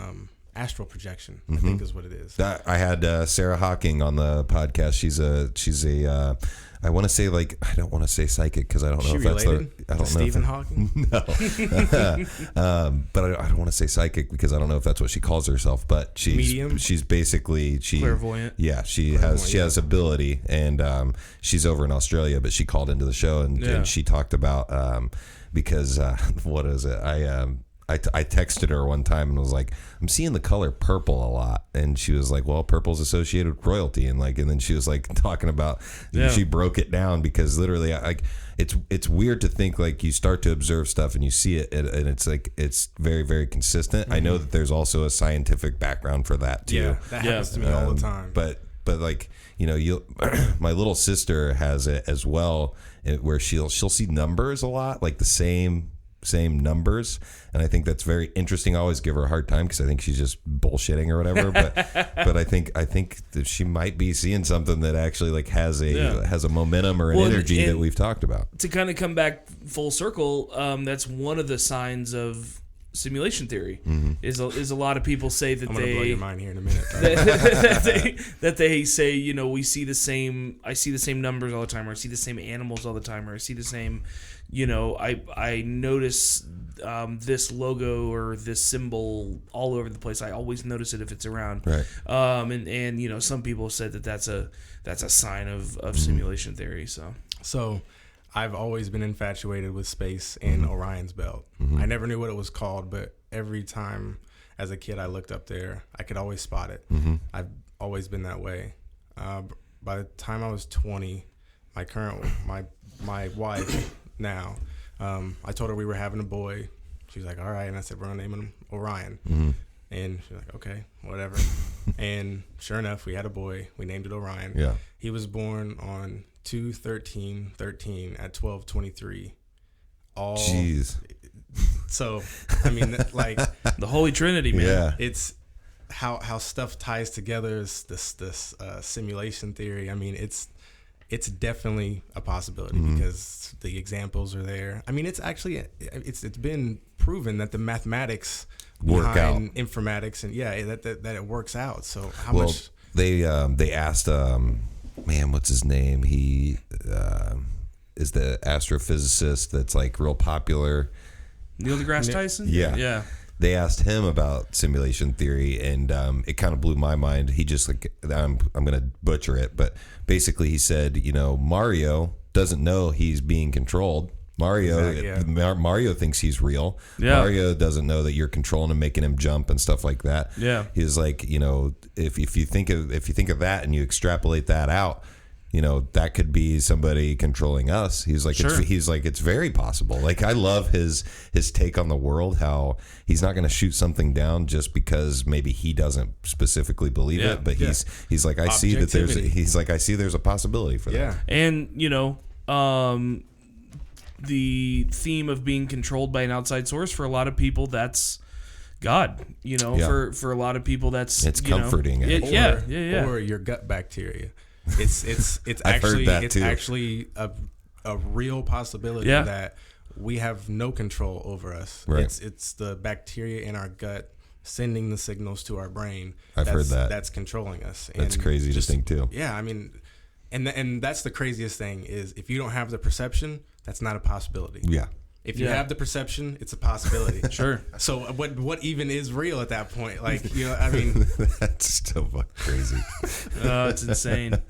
astral projection, I think is what it is. I had Sarah Hawking on the podcast. She's a I want to say I don't want to say psychic because I don't know if that's I don't know. Stephen Hawking? No. But I don't want to say psychic because I don't know if that's what she calls herself. But she's basically clairvoyant. Yeah, she has ability, and she's over in Australia. But she called into the show and she talked about because what is it? I texted her one time and was like, I'm seeing the color purple a lot. And she was like, well, purple's associated with royalty. And then she was like talking about, she broke it down because literally it's weird to think like you start to observe stuff and you see it and it's like, it's very, very consistent. I know that there's also a scientific background for that too. Yeah, that happens to me all the time. But like, my little sister has it as well, where she'll see numbers a lot, like the same numbers, and I think that's very interesting. I always give her a hard time because I think she's just bullshitting or whatever, but I think that she might be seeing something that actually like has a momentum or an energy that we've talked about. To kind of come back full circle, that's one of the signs of simulation theory. Is a lot of people say that I'm gonna blow your mind here in a minute. that they say, you know, I see the same numbers all the time, or I see the same animals all the time, or I see the same, you know, I notice this logo or this symbol all over the place. I always notice it if it's around. Right. And you know, some people said that that's a sign of simulation theory. So I've always been infatuated with space and Orion's belt. I never knew what it was called, but every time as a kid I looked up there, I could always spot it. I've always been that way. By the time I was 20, my wife now, I told her we were having a boy. She's like, all right. And I said, we're going to name him Orion. And she's like, okay, whatever. And sure enough, we had a boy. We named it Orion. Yeah. He was born on 2/13/13 at 12:23. Jeez. So, I mean, like the Holy Trinity, man. Yeah. It's how stuff ties together. Is this simulation theory? I mean, it's definitely a possibility because the examples are there. I mean, it's actually it's been proven that the mathematics work out, informatics, and that it works out. So much they asked man, what's his name? He is the astrophysicist that's like real popular. Neil deGrasse Tyson? Yeah. They asked him about simulation theory, and it kind of blew my mind. He just like, I'm going to butcher it, but basically he said, you know, Mario doesn't know he's being controlled. Mario thinks he's real. Yeah. Mario doesn't know that you're controlling him, making him jump and stuff like that. Yeah. He's like, you know, if you think of that and you extrapolate that out, you know, that could be somebody controlling us. He's like, sure. It's very possible. Like, I love his take on the world, how he's not going to shoot something down just because maybe he doesn't specifically believe it, but he's like, I see that there's a possibility for that. And, you know, the theme of being controlled by an outside source, for a lot of people, that's God. You know, for a lot of people, it's comforting. Or your gut bacteria. It's actually a real possibility that we have no control over us. Right. It's the bacteria in our gut sending the signals to our brain. I've heard that. That's controlling us. That's crazy to think too. Yeah, I mean, and that's the craziest thing is if you don't have the perception, that's not a possibility. Yeah. If you have the perception, it's a possibility. Sure. So what even is real at that point? Like, you know, I mean, that's still fucking crazy. It's insane.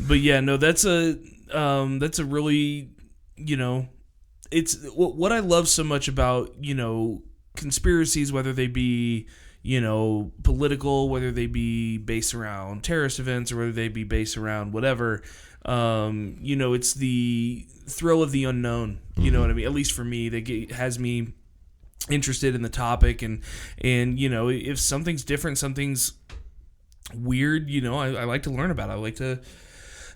But yeah, no, that's a really, you know, it's what I love so much about, you know, conspiracies, whether they be, you know, political, whether they be based around terrorist events, or whether they be based around whatever. You know, it's the thrill of the unknown. You know what I mean? At least for me, that has me interested in the topic, and you know, if something's different, something's weird, you know, I like to learn about it. I like to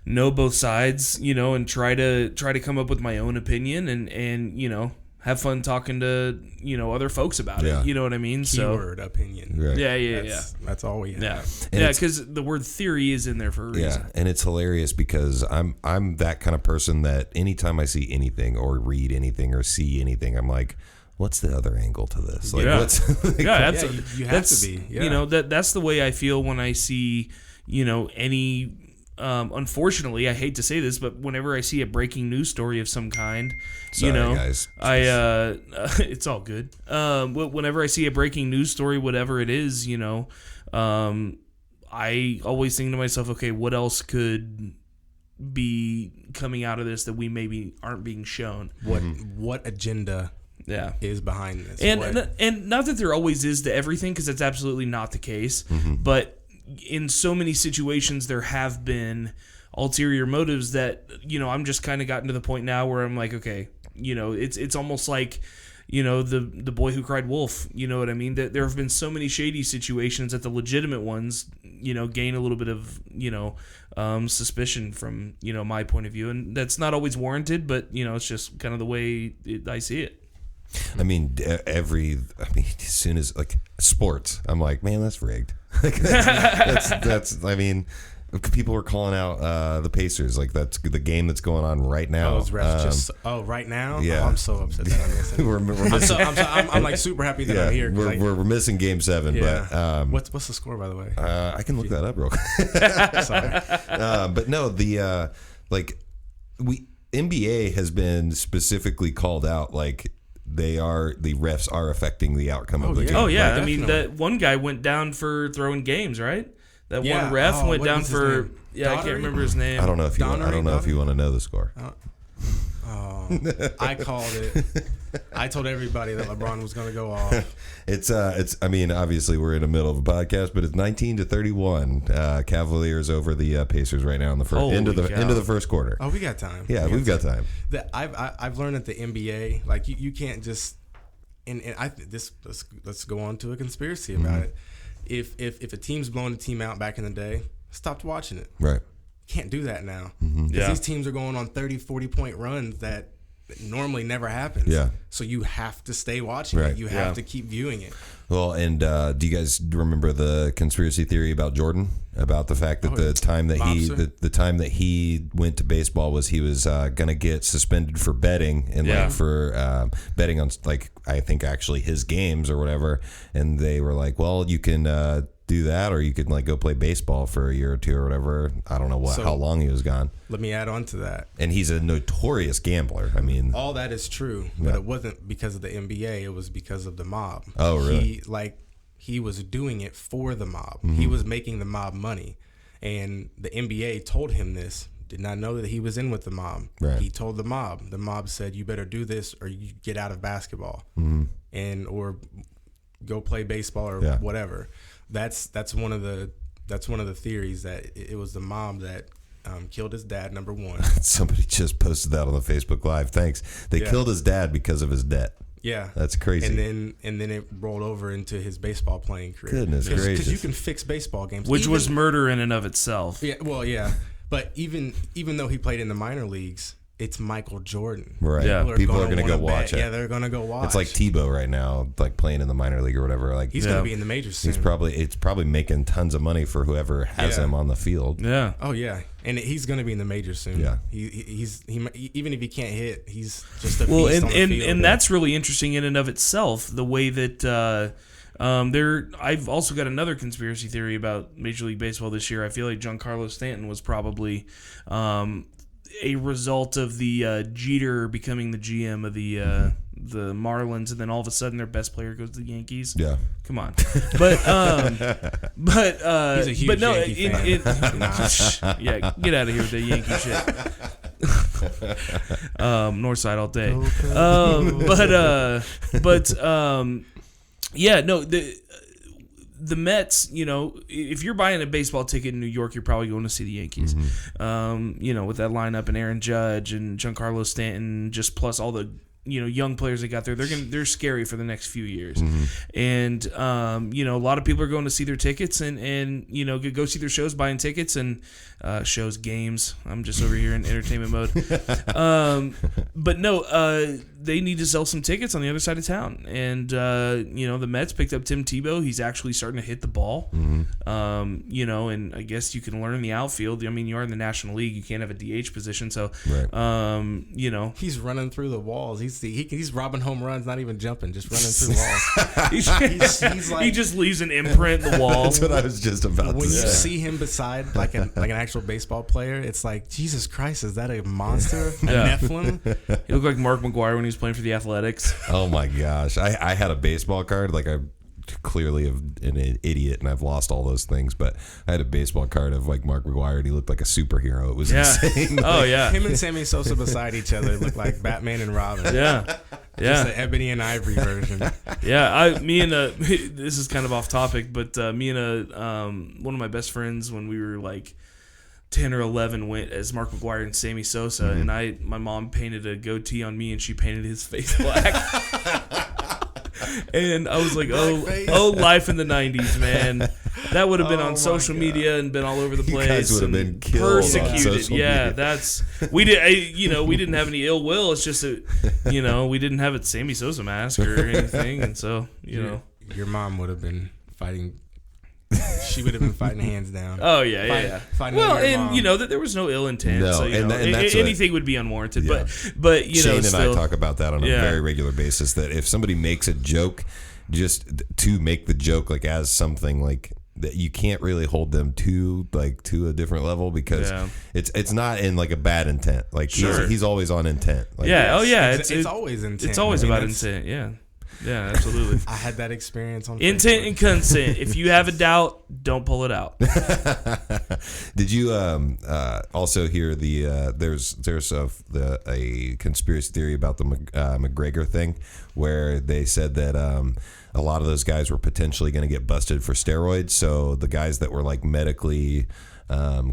know both sides, you know, and try to come up with my own opinion, and you know, have fun talking to, you know, other folks about it. You know what I mean? Keyword opinion. Right. Yeah. That's all we have. Yeah, because the word theory is in there for a reason. Yeah, and it's hilarious because I'm that kind of person that anytime I see anything or read anything or see anything, I'm like, what's the other angle to this? Like, what's like, you have to be. Yeah. You know, that's the way I feel when I see, you know, any. Unfortunately, I hate to say this, but whenever I see a breaking news story of some kind, sorry, you know, guys. It's all good. Whenever I see a breaking news story, whatever it is, you know, I always think to myself, okay, what else could be coming out of this that we maybe aren't being shown? What agenda is behind this? And not that there always is to everything, because that's absolutely not the case, but in so many situations there have been ulterior motives that, you know, I'm just kind of gotten to the point now where I'm like, okay, you know, it's almost like, you know, the boy who cried wolf, you know what I mean? There have been so many shady situations that the legitimate ones, you know, gain a little bit of, you know, suspicion from, you know, my point of view, and that's not always warranted, but, you know, it's just kind of the way I see it. I mean, as soon as like sports, I'm like, man, that's rigged. that's I mean, people were calling out the Pacers. Like, that's the game that's going on right now. Those refs right now? Yeah. Oh, I'm so upset that I'm missing. we're missing, I'm like super happy that I'm here. We're missing Game 7. Yeah. But what's the score, by the way? I can look that up real quick. Sorry. But no, the NBA has been specifically called out. Like, the refs are affecting the outcome of the game. Oh yeah, Right, I mean, definitely. that one guy went down for throwing games, right? That Yeah. one ref Oh, went what down was his for name? I can't Daughtery? remember his name. I don't know if you Donnery? want to know the score. Oh, I called it. I told everybody that LeBron was going to go off. It's I mean, obviously we're in the middle of a podcast, but it's 19-31. Cavaliers over the Pacers right now in the first into the first quarter. Oh, we got time. Yeah, we've got time. I've learned at the NBA, like you can't just let's go on to a conspiracy about it. If a team's blowing a team out back in the day, stopped watching it. Right. Can't do that now. Yeah. These teams are going on 30, 40-point runs that normally never happens. Yeah. So you have to stay watching Right. it. You have to keep viewing it. Well, and do you guys remember the conspiracy theory about Jordan? About the fact that the time that he went to baseball was he was going to get suspended for betting and like for betting on like I think actually his games or whatever, and they were like, well, you can do that or you could like go play baseball for a year or two or whatever. I don't know how long he was gone. Let me add on to that. And he's a notorious gambler. I mean, all that is true, but it wasn't because of the NBA. It was because of the mob. Oh, really? He was doing it for the mob. He was making the mob money, and the NBA told him this. Did not know that he was in with the mob. Right. He told the mob. The mob said, "You better do this, or you get out of basketball, and or go play baseball or whatever." That's one of the theories that it was the mob that killed his dad. Number one. Somebody just posted that on the Facebook Live. Thanks. They killed his dad because of his debt. Yeah, that's crazy. And then it rolled over into his baseball playing career. Goodness gracious! Because you can fix baseball games, which was murder in and of itself. Yeah, well, yeah, but even though he played in the minor leagues, it's Michael Jordan. Right. Yeah. People are going to go watch it. Yeah, they're going to go watch. It's like Tebow right now, like playing in the minor league or whatever. Like he's going to be in the majors soon. It's probably making tons of money for whoever has him on the field. Yeah. Oh yeah, and he's going to be in the majors soon. Yeah. He even if he can't hit, he's just a beast on the field. And that's really interesting in and of itself. The way that I've also got another conspiracy theory about Major League Baseball this year. I feel like Giancarlo Stanton was probably a result of the Jeter becoming the GM of the Marlins, and then all of a sudden their best player goes to the Yankees. Yeah, come on, but he's a huge Yankee fan. Yeah, get out of here with the Yankee shit. North side all day. Yeah, no, the Mets, you know, if you're buying a baseball ticket in New York, you're probably going to see the Yankees. You know, with that lineup and Aaron Judge and Giancarlo Stanton, just plus all the young players they got there, they're scary for the next few years. And you know, a lot of people are going to see their tickets and you know, go see their shows, buying tickets and games. I'm just over here in entertainment mode. But no, they need to sell some tickets on the other side of town. And you know, the Mets picked up Tim Tebow. He's actually starting to hit the ball. You know, and I guess you can learn the outfield. I mean, you are in the National League. You can't have a DH position. So, you know, he's running through the walls. He's robbing home runs, not even jumping, just running through walls. he's like, he just leaves an imprint in the wall. That's what I was just about to say. When you see him beside like an actual baseball player, it's like, Jesus Christ, is that a monster? A Nephilim? He looked like Mark McGwire when he was playing for the Athletics. Oh my gosh, I had a baseball card. Like, I clearly an idiot and I've lost all those things, but I had a baseball card of like Mark McGwire and he looked like a superhero. It was insane. Oh yeah, him and Sammy Sosa beside each other looked like Batman and Robin. Yeah. Just the ebony and ivory version. Yeah, this is kind of off topic, but me and one of my best friends, when we were like 10 or 11, went as Mark McGwire and Sammy Sosa, and my mom painted a goatee on me and she painted his face black. And I was like, oh, life in the 90s, man. That would have been on social media and been all over the place. You guys would have been killed. Persecuted. Yeah, we didn't have any ill will. It's just that, we didn't have a Sammy Sosa mask or anything, and so, your mom would have been fighting she would have been fighting hands down. Oh yeah. Well, and that there was no ill intent. No, so, and that's anything would be unwarranted. Yeah. But Shane and still, I talk about that on a very regular basis. That if somebody makes a joke, just to make the joke like as something like that, you can't really hold them to a different level because it's not in like a bad intent. Like he's always on intent. Like, it's always intent. It's always about intent. Yeah. Yeah, absolutely. I had that experience on intent Facebook. and consent. If you have a doubt, don't pull it out. Did you also hear there's a conspiracy theory about the McGregor thing where they said that a lot of those guys were potentially going to get busted for steroids. So the guys that were like medically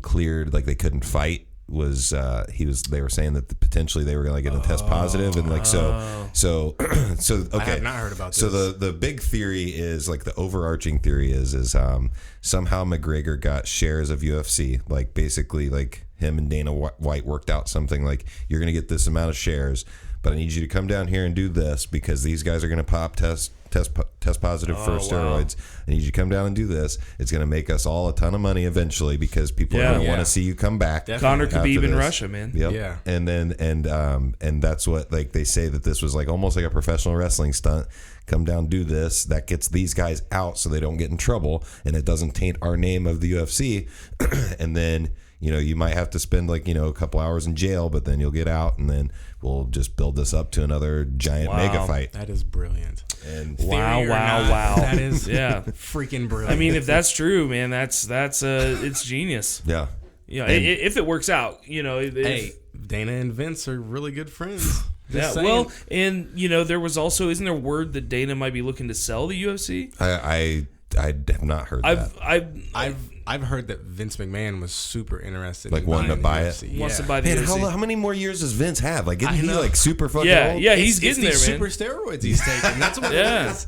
cleared, like they couldn't fight, they were saying that potentially they were going to get a test positive, and like so okay. I have not heard about this. So the big theory is, like, the overarching theory is somehow McGregor got shares of UFC, like basically like him and Dana White worked out something like, you're going to get this amount of shares, but I need you to come down here and do this because these guys are going to test positive for steroids. I need you to come down and do this. It's going to make us all a ton of money eventually because people are going to want to see you come back. Conor Khabib in Russia, man. Yep. Yeah. And then and that's what, like, they say that this was like almost like a professional wrestling stunt. Come down, do this. That gets these guys out so they don't get in trouble, and it doesn't taint our name of the UFC. And then you might have to spend a couple hours in jail, but then you'll get out, and then we'll just build this up to another giant mega fight. That is brilliant. And wow. That is freaking brilliant. I mean, if that's true, man, that's it's genius. Yeah. If it works out, hey, Dana and Vince are really good friends. Yeah, well, and there was also, isn't there word that Dana might be looking to sell the UFC? I have not heard that. I've heard that Vince McMahon was super interested, like, wanting to buy it. Yeah. Wants to buy the Man, UFC. how many more years does Vince have? Like, isn't he like super fucking old? Yeah, he's getting there, man. Super steroids he's taking. That's what it is.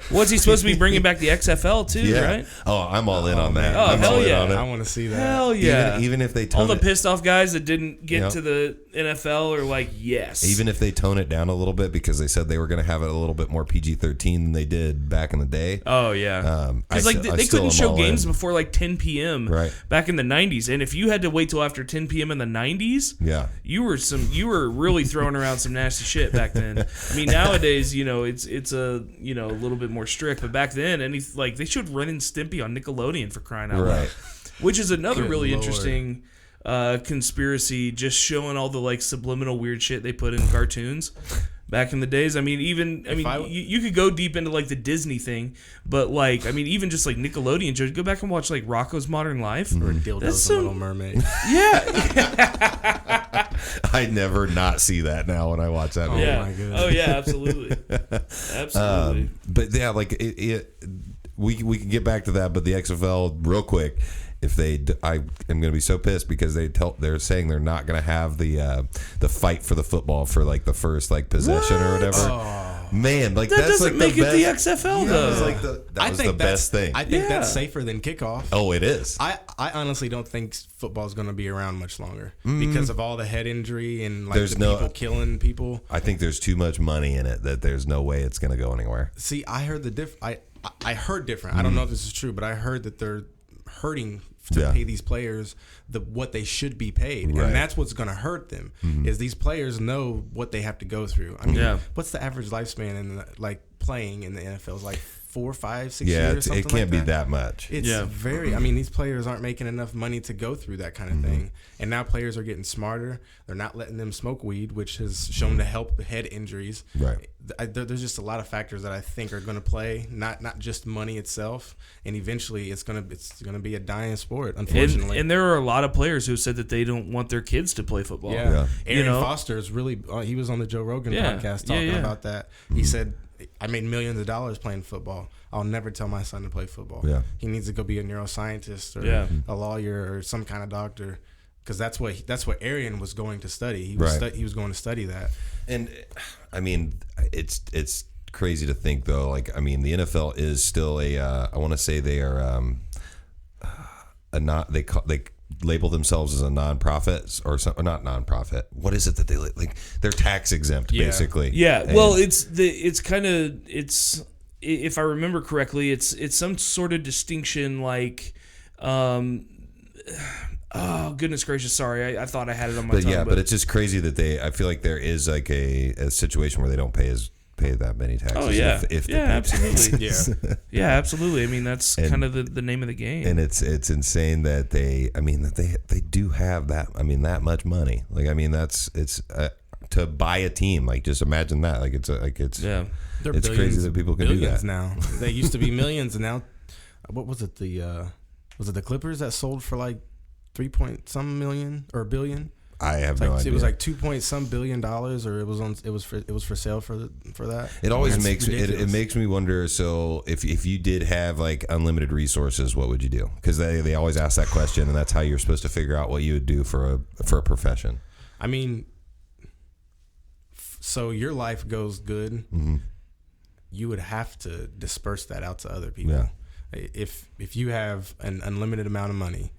What's he supposed to be bringing back the XFL too? Right? Oh, I'm all in on that. Oh, I'm hell all in yeah. on it. I want to see that. Hell yeah. Even if they all tone the pissed off guys that didn't get to the NFL are like, yes. Even if they tone it down a little bit because they said they were going to have it a little bit more PG-13 than they did back in the day. Oh yeah. Because they couldn't show games before like 10 p.m. Right. back in the 90s, and if you had to wait till after 10 p.m. in the 90s, you were really throwing around some nasty shit back then. I mean, nowadays, it's a little bit more strict, but back then, they showed Ren and Stimpy on Nickelodeon, for crying out loud, which is another really interesting conspiracy, just showing all the like subliminal weird shit they put in cartoons. Back in the days, you could go deep into like the Disney thing, but even just like Nickelodeon, just go back and watch like Rocko's Modern Life or Dildo's The Little Mermaid. Yeah, I never not see that now when I watch that. Oh my god! Oh yeah, absolutely, absolutely. But yeah, like we can get back to that, but the XFL real quick. If I am going to be so pissed because they're saying they're not going to have the fight for the football for like the first like possession or whatever. Oh. Man, like that that's doesn't like make it the XFL though. That was the best thing. I think that's safer than kickoff. Oh, it is. I honestly don't think football is going to be around much longer because of all the head injury and like people killing people. I think there's too much money in it that there's no way it's going to go anywhere. See, I heard I heard different. I don't know if this is true, but I heard that they're hurting to pay these players what they should be paid, and that's what's going to hurt them. Is these players know what they have to go through? I mean, what's the average lifespan in playing in the NFL? Is like 4, 5, 6 years. It can't be that much. It's very. I mean, these players aren't making enough money to go through that kind of thing, and now players are getting smarter. They're not letting them smoke weed, which has shown to help head injuries. Right. There's just a lot of factors that I think are going to play, not just money itself, and eventually it's gonna be a dying sport, unfortunately. And there are a lot of players who said that they don't want their kids to play football. Yeah. Aaron Foster is really. He was on the Joe Rogan podcast talking about that. He said, I made millions of dollars playing football. I'll never tell my son to play football. Yeah. He needs to go be a neuroscientist or a lawyer or some kind of doctor, because that's what Arian was going to study. He was he was going to study that. And I mean, it's crazy to think though. Like, I mean, the NFL is still I want to say they are they label themselves as a non-profit or not non-profit. What is it that they like? They're tax exempt, basically. Yeah. And well, it's if I remember correctly, it's some sort of distinction like, oh goodness gracious, sorry, I thought I had it on my tongue. But it's just crazy that I feel like there is like a situation where they don't pay that many taxes. Oh yeah, if absolutely. Yeah, absolutely. I mean, that's kind of the name of the game. And it's insane that they do have that. I mean, that much money. Like, I mean, it's to buy a team. Like, just imagine that. Like, it's crazy that people can do that now. They used to be millions, and now, what was it? Was it the Clippers that sold for like 3-point-some million or billion? I have no idea. It was like $2-point-some billion, or it was for sale for that. It always makes it makes me wonder. So if you did have like unlimited resources, what would you do? Because they always ask that question, and that's how you're supposed to figure out what you would do for a profession. I mean, so your life goes good, mm-hmm. you would have to disperse that out to other people. Yeah. If you have an unlimited amount of money,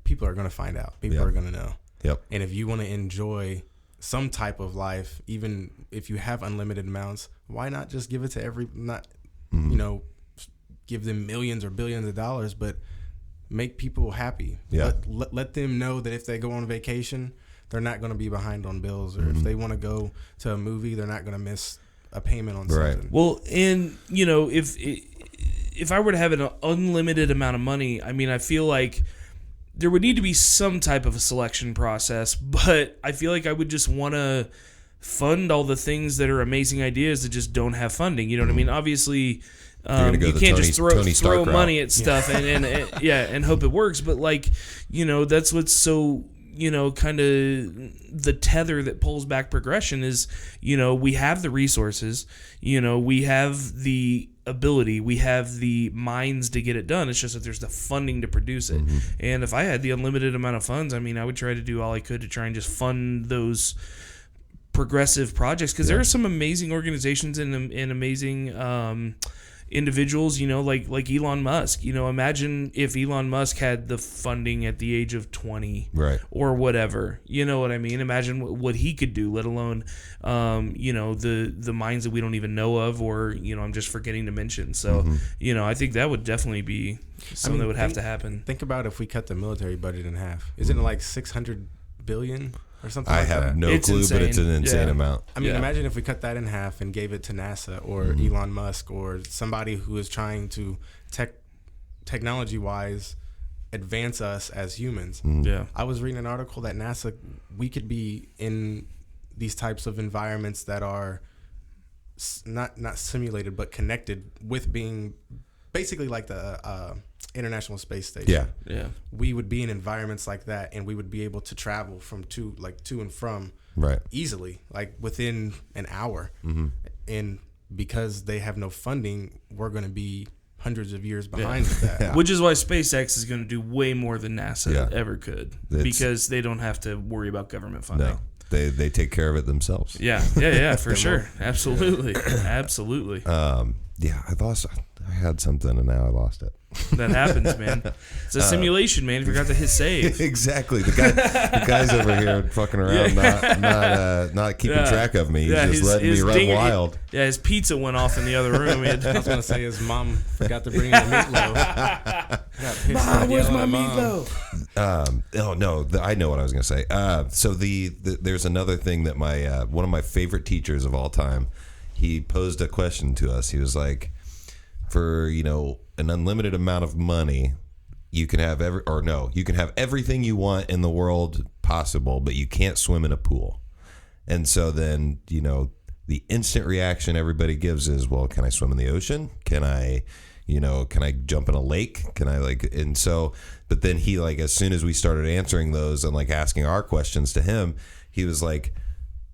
people are going to find out. People are going to know. Yep. And if you want to enjoy some type of life, even if you have unlimited amounts, why not just give it to give them millions or billions of dollars, but make people happy. Yeah. Let them know that if they go on vacation, they're not going to be behind on bills, or if they want to go to a movie, they're not going to miss a payment on something. Well, and if I were to have an unlimited amount of money, I mean, I feel like there would need to be some type of a selection process, but I feel like I would just want to fund all the things that are amazing ideas that just don't have funding. You know what I mean? Obviously, you can't just throw money at stuff and hope it works. But that's what's so, kind of the tether that pulls back progression is, we have the resources, we have the ability, we have the minds to get it done. It's just that there's the funding to produce it. Mm-hmm. And if I had the unlimited amount of funds, I mean, I would try to do all I could to try and just fund those progressive projects, because there are some amazing organizations and amazing individuals, like Elon Musk. Imagine if Elon Musk had the funding at the age of 20, right, or whatever. You know what I mean? Imagine what he could do, let alone, the minds that we don't even know of, or I'm just forgetting to mention. So, I think that would definitely be something that would have to happen. Think about if we cut the military budget in half. Isn't it like $600 billion? Or something I like have that. no clue, insane. but it's an insane amount. I mean, imagine if we cut that in half and gave it to NASA or Elon Musk or somebody who is trying to technology-wise advance us as humans. Yeah, I was reading an article that NASA, we could be in these types of environments that are not simulated but connected with being basically like the International Space Station. Yeah. We would be in environments like that, and we would be able to travel to and from easily, like within an hour. Mm-hmm. And because they have no funding, we're going to be hundreds of years behind with that. Yeah. Which is why SpaceX is going to do way more than NASA ever could, because they don't have to worry about government funding. No. They take care of it themselves. Yeah, for sure. Absolutely. Absolutely. I had something and now I lost it. That happens, man. It's a simulation, man. You forgot to hit save. Exactly. The guy's over here fucking around, not keeping track of me. He's just letting me run wild. His pizza went off in the other room. I was going to say his mom forgot to bring in the meatloaf. Mom, where's my meatloaf? Oh no, I know what I was going to say. So there's another thing that my one of my favorite teachers of all time, he posed a question to us. He was like, for an unlimited amount of money, you can have you can have everything you want in the world possible, but you can't swim in a pool. And so then the instant reaction everybody gives is, well, can I swim in the ocean? Can I jump in a lake? Can I but then he, as soon as we started answering those and asking our questions to him, he was like,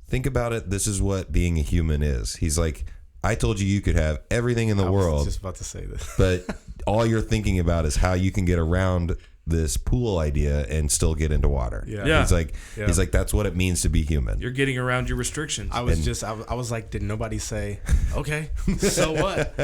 think about it. This is what being a human is. He's like, I told you could have everything in the world. I was just about to say this. But all you're thinking about is how you can get around this pool idea and still get into water. Yeah. He's like, that's what it means to be human. You're getting around your restrictions. I was like, did nobody say, okay, so what?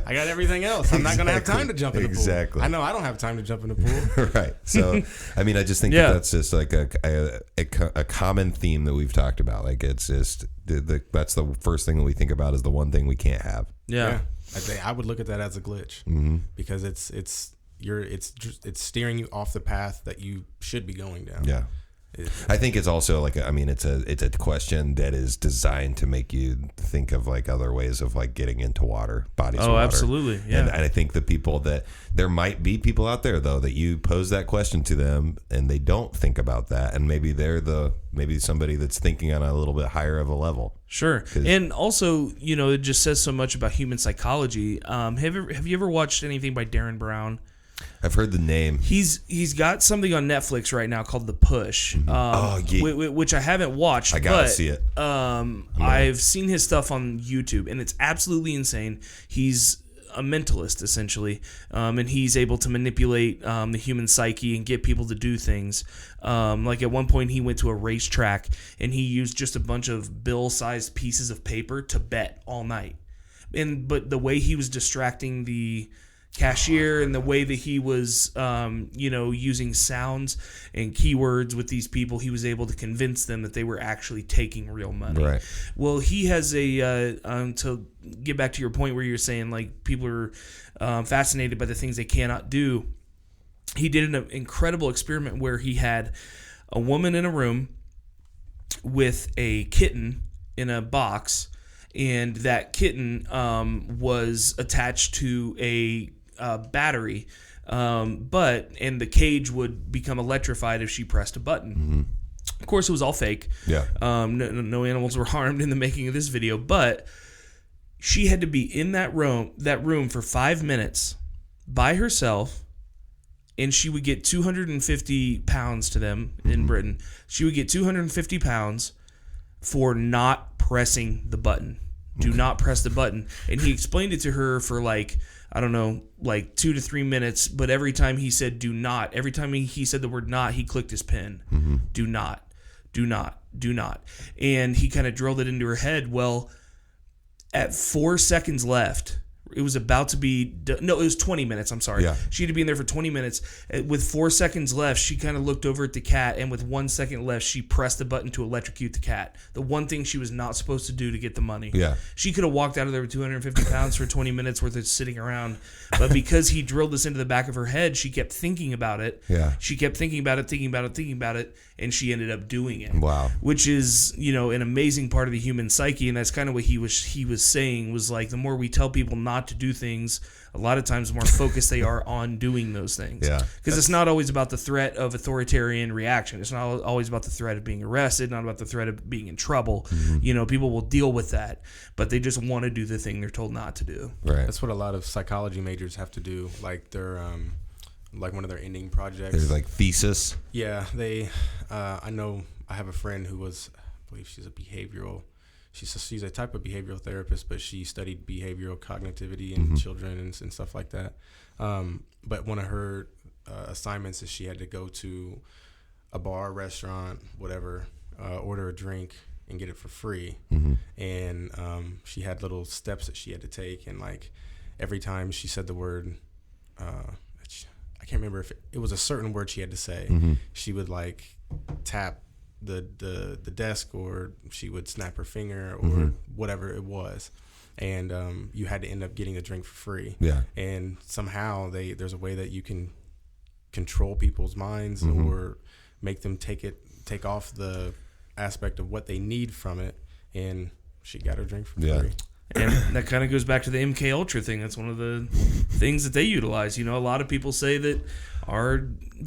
I got everything else. I'm not going to have time to jump in the pool. Exactly. I know I don't have time to jump in the pool. Right. So, I mean, I just think that's just a common theme that we've talked about. It's just, that's the first thing that we think about is the one thing we can't have. Yeah. I would look at that as a glitch because it's steering you off the path that you should be going down. Yeah. I think it's also like, I mean, it's a question that is designed to make you think of like other ways of like getting into water, bodies of water. Oh, absolutely. Yeah. And I think the people that, there might be people out there though, that you pose that question to them and they don't think about that. And maybe maybe somebody that's thinking on a little bit higher of a level. Sure. And also, it just says so much about human psychology. Have you ever watched anything by Darren Brown? I've heard the name. He's got something on Netflix right now called The Push, which I haven't watched. I gotta see it. I've seen his stuff on YouTube, and it's absolutely insane. He's a mentalist, essentially, and he's able to manipulate the human psyche and get people to do things. Like at one point, he went to a racetrack, and he used just a bunch of bill-sized pieces of paper to bet all night. But the way he was distracting the cashier and the way that he was using sounds and keywords with these people, he was able to convince them that they were actually taking real money. Right. Well, he has to get back to your point where you're saying like people are fascinated by the things they cannot do. He did an incredible experiment where he had a woman in a room with a kitten in a box, and that kitten was attached to a battery, and the cage would become electrified if she pressed a button. Mm-hmm. Of course, it was all fake. Yeah. No animals were harmed in the making of this video, but she had to be in that room for 5 minutes by herself, and she would get 250 pounds to them in Britain. She would get 250 pounds for not pressing the button. Do not press the button. And he explained it to her for like 2 to 3 minutes, but every time he said do not, every time he said the word not, he clicked his pen. Mm-hmm. Do not, do not, do not. And he kind of drilled it into her head. Well, at 4 seconds left, it was about to be... No, it was 20 minutes. I'm sorry. Yeah. She had to be in there for 20 minutes. With 4 seconds left, she kind of looked over at the cat, and with 1 second left, she pressed the button to electrocute the cat. The one thing she was not supposed to do to get the money. Yeah. She could have walked out of there with 250 pounds for 20 minutes worth of sitting around. But because he drilled this into the back of her head, she kept thinking about it. Yeah. She kept thinking about it, and she ended up doing it. Wow. Which is, an amazing part of the human psyche, and that's kind of what he was saying, was like the more we tell people not to do things, a lot of times the more focused they are on doing those things. Yeah. Because it's not always about the threat of authoritarian reaction. It's not always about the threat of being arrested, not about the threat of being in trouble. Mm-hmm. People will deal with that, but they just want to do the thing they're told not to do. Right. That's what a lot of psychology majors have to do. Like their like one of their ending projects. There's like thesis. Yeah, they. I know. I have a friend who was, I believe she's a behavioral. She's a type of behavioral therapist, but she studied behavioral cognitivity in children and stuff like that. But one of her assignments is she had to go to a bar, restaurant, whatever, order a drink and get it for free. Mm-hmm. And she had little steps that she had to take, and like every time she said the word, I can't remember if it was a certain word she had to say. Mm-hmm. She would like tap the desk, or she would snap her finger, or whatever it was, and you had to end up getting a drink for free. Yeah. And somehow there's a way that you can control people's minds or make them take off the aspect of what they need from it, and she got her drink for free. And that kind of goes back to the MK Ultra thing. That's one of the things that they utilize. A lot of people say that our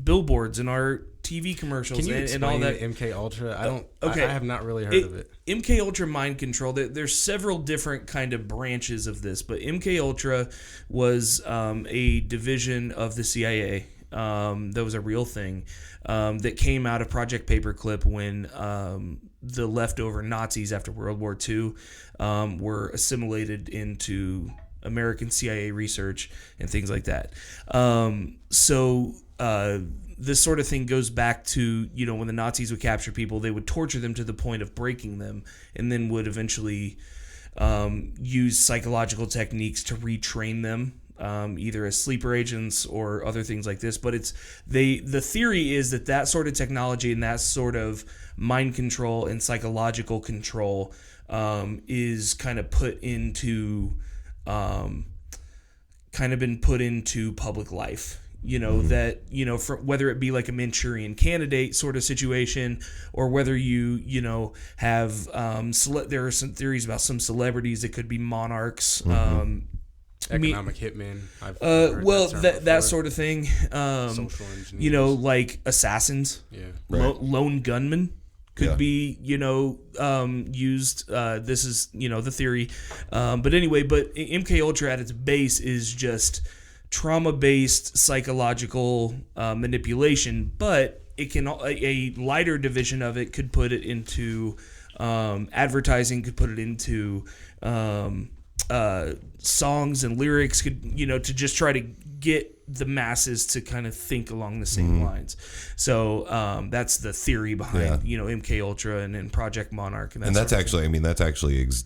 billboards and our TV commercials Can you and all that. MK Ultra? I don't. Okay. I have not really heard of it. MK Ultra mind control. There's several different kind of branches of this, but MK Ultra was a division of the CIA. That was a real thing that came out of Project Paperclip when the leftover Nazis after World War II were assimilated into American CIA research and things like that. This sort of thing goes back to, when the Nazis would capture people, they would torture them to the point of breaking them, and then would eventually use psychological techniques to retrain them, either as sleeper agents or other things like this. But the theory is that sort of technology and that sort of mind control and psychological control is kind of put into kind of been put into public life. That, for, whether it be like a Manchurian Candidate sort of situation, or whether you have, there are some theories about some celebrities that could be monarchs, economic hitmen. I've well, that sort of thing. Social engineers. Like assassins, lone gunmen could be, used. This is, the theory. But anyway, MK Ultra at its base is just trauma-based psychological manipulation, but it can, a lighter division of it could put it into advertising, could put it into songs and lyrics, could, to just try to get the masses to kind of think along the same lines. So that's the theory behind MK Ultra and Project Monarch, and that's actually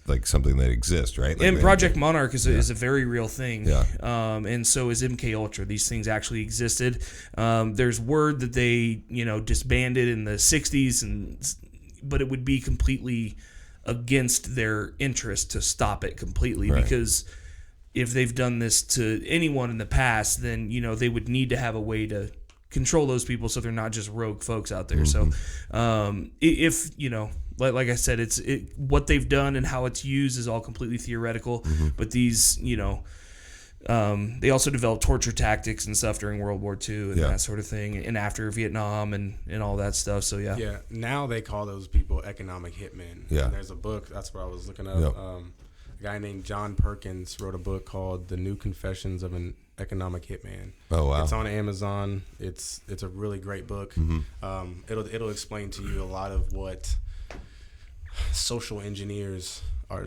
like something that exists, right? Like, and Project Monarch is a very real thing. Yeah. And so is MK Ultra. These things actually existed. There's word that they disbanded in the 60s, but it would be completely against their interest to stop it completely, because if they've done this to anyone in the past, then they would need to have a way to control those people so they're not just rogue folks out there. So if like I said, what they've done and how it's used is all completely theoretical, but these they also developed torture tactics and stuff during World War II and that sort of thing, and after Vietnam and all that stuff. So now they call those people economic hitmen. And there's a book, that's what I was looking up. A guy named John Perkins wrote a book called The New Confessions of an Economic Hitman. Oh wow! It's on Amazon. It's a really great book. It'll explain to you a lot of what social engineers are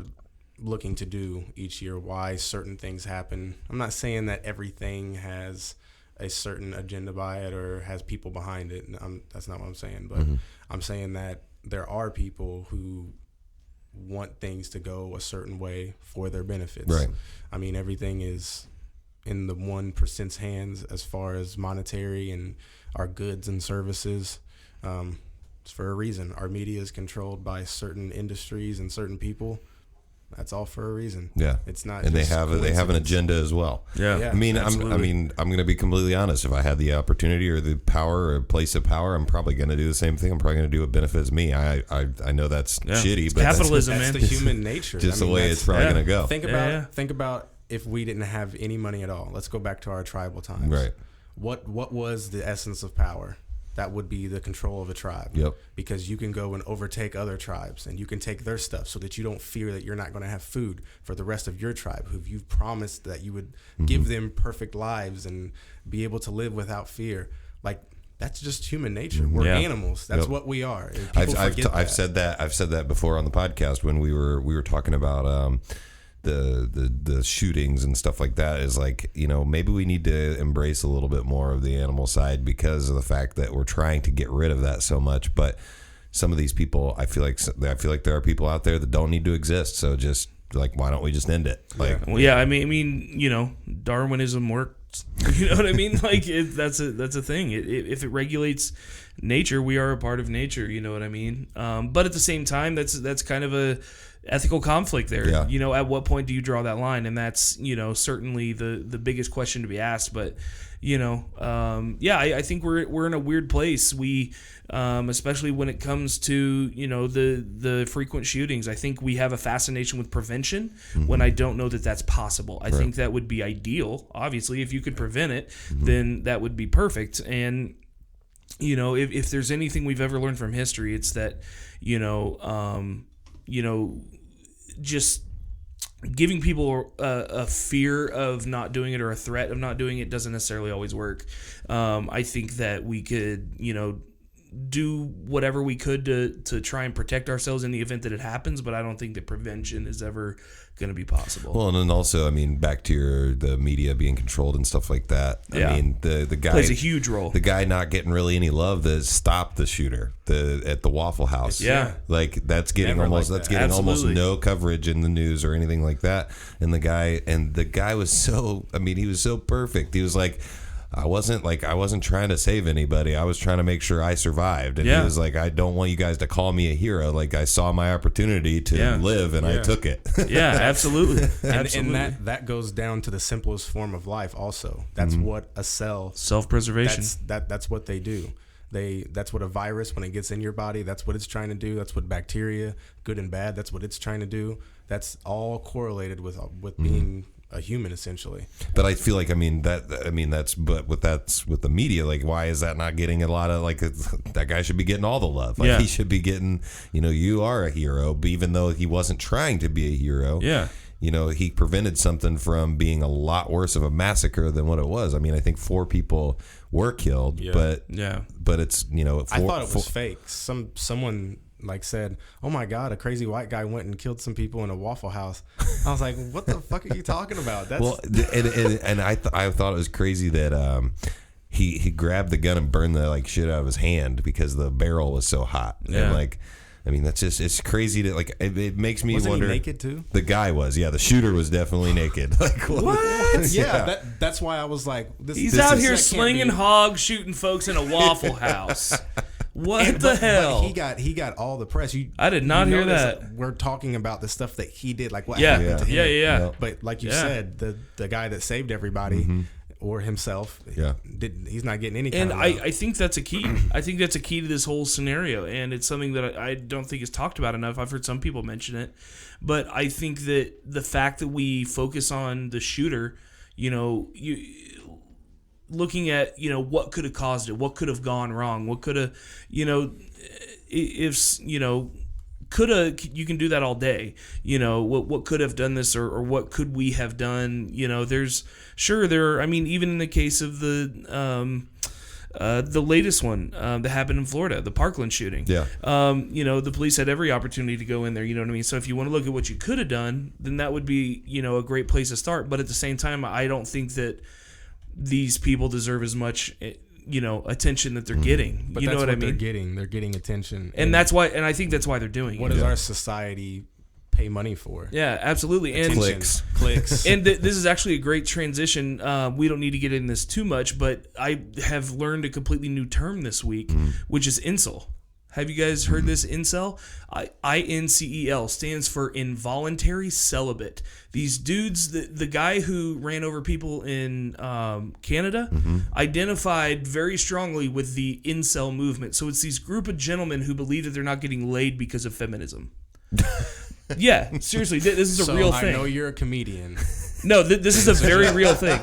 looking to do each year, why certain things happen. I'm not saying that everything has a certain agenda by it or has people behind it. That's not what I'm saying, but I'm saying that there are people who want things to go a certain way for their benefits. Right. I mean, everything is in the 1%'s hands as far as monetary and our goods and services. It's for a reason. Our media is controlled by certain industries and certain people. That's all for a reason. Yeah, it's not. And they have an agenda as well. Yeah. I mean, I'm going to be completely honest. If I had the opportunity or the power or a place of power, I'm probably going to do the same thing. I'm probably going to do what benefits me. I know that's shitty, it's but capitalism, that's man. the human nature. Just the way it's probably going to go. Think about if we didn't have any money at all. Let's go back to our tribal times. Right. What was the essence of power? That would be the control of a tribe. Yep. Because you can go and overtake other tribes and you can take their stuff so that you don't fear that you're not going to have food for the rest of your tribe, who you've promised that you would give them perfect lives and be able to live without fear. Like, that's just human nature. We're animals. That's what we are. I've said that before on the podcast when we were talking about the shootings and stuff like that. Is like, maybe we need to embrace a little bit more of the animal side because of the fact that we're trying to get rid of that so much. But some of these people, I feel like there are people out there that don't need to exist. So just like, why don't we just end it? Like, I mean, Darwinism works. You know what I mean? Like, that's a thing. If it regulates nature, we are a part of nature. You know what I mean? But at the same time, that's kind of a ethical conflict there. Yeah. At what point do you draw that line? And that's, certainly the biggest question to be asked. But, I think we're in a weird place. We, especially when it comes to, the frequent shootings, I think we have a fascination with prevention when I don't know that that's possible. I think that would be ideal. Obviously, if you could prevent it, then that would be perfect. And, if there's anything we've ever learned from history, it's that, just giving people a fear of not doing it or a threat of not doing it doesn't necessarily always work. I think that we could, do whatever we could to try and protect ourselves in the event that it happens, but I don't think that prevention is ever going to be possible. Well, and then also, I mean, back to the media being controlled and stuff like that. I mean, the guy plays a huge role. The guy not getting really any love that stopped the shooter at the Waffle House. Yeah, like that's getting almost no coverage in the news or anything like that. And the guy was so, he was so perfect. He was like, I wasn't trying to save anybody. I was trying to make sure I survived. And he was like, I don't want you guys to call me a hero. Like, I saw my opportunity to live, and I took it. Yeah, absolutely. And that goes down to the simplest form of life also. That's what a cell... Self-preservation. That's what they do. That's what a virus, when it gets in your body, that's what it's trying to do. That's what bacteria, good and bad, that's what it's trying to do. That's all correlated with being a human, essentially. But I feel like that's with the media. Like, why is that not getting a lot of, like, that guy should be getting all the love? Like, he should be getting, you are a hero, but even though he wasn't trying to be a hero. Yeah. He prevented something from being a lot worse of a massacre than what it was. I mean, I think 4 people were killed, but it's, I thought it was fake. Someone like said, "Oh my God, a crazy white guy went and killed some people in a Waffle House." I was like, "What the fuck are you talking about?" And I thought it was crazy that he grabbed the gun and burned the shit out of his hand because the barrel was so hot. Yeah. And that's just, it's crazy to it makes me Wasn't wonder. He naked too? The guy was, the shooter was definitely naked. What? Yeah, that's why I was like, he's out here slinging hogs, shooting folks in a Waffle House. What the hell? But he got all the press. I did not hear that. We're talking about the stuff that he did, like what happened to him. Yeah. But like you said, the guy that saved everybody or himself, he's not getting any kind of love. I think that's a key. I think that's a key to this whole scenario, and it's something that I don't think is talked about enough. I've heard some people mention it, but I think that the fact that we focus on the shooter, looking at what could have caused it, what could have gone wrong, what could have coulda, you can do that all day. What could have done this, or what could we have done? Even in the case of the latest one that happened in Florida, the Parkland shooting. Yeah. The police had every opportunity to go in there. You know what I mean? So if you want to look at what you could have done, then that would be a great place to start. But at the same time, I don't think that these people deserve as much attention that they're getting. But that's what I mean? They're getting attention, and that's why. And I think that's why they're doing it. What does our society pay money for? Yeah, absolutely. And clicks. And this is actually a great transition. We don't need to get in this too much, but I have learned a completely new term this week, which is incel. Have you guys heard this? Incel? INCEL stands for involuntary celibate. These dudes, the guy who ran over people in Canada, identified very strongly with the incel movement. So it's these group of gentlemen who believe that they're not getting laid because of feminism. Yeah, seriously, this is a real thing. I know you're a comedian. No, this is a very real thing.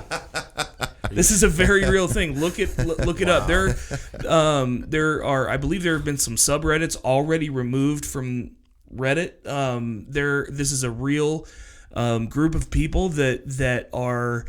This is a very real thing. Look it up. There are, I believe, there have been some subreddits already removed from Reddit. This is a real group of people that are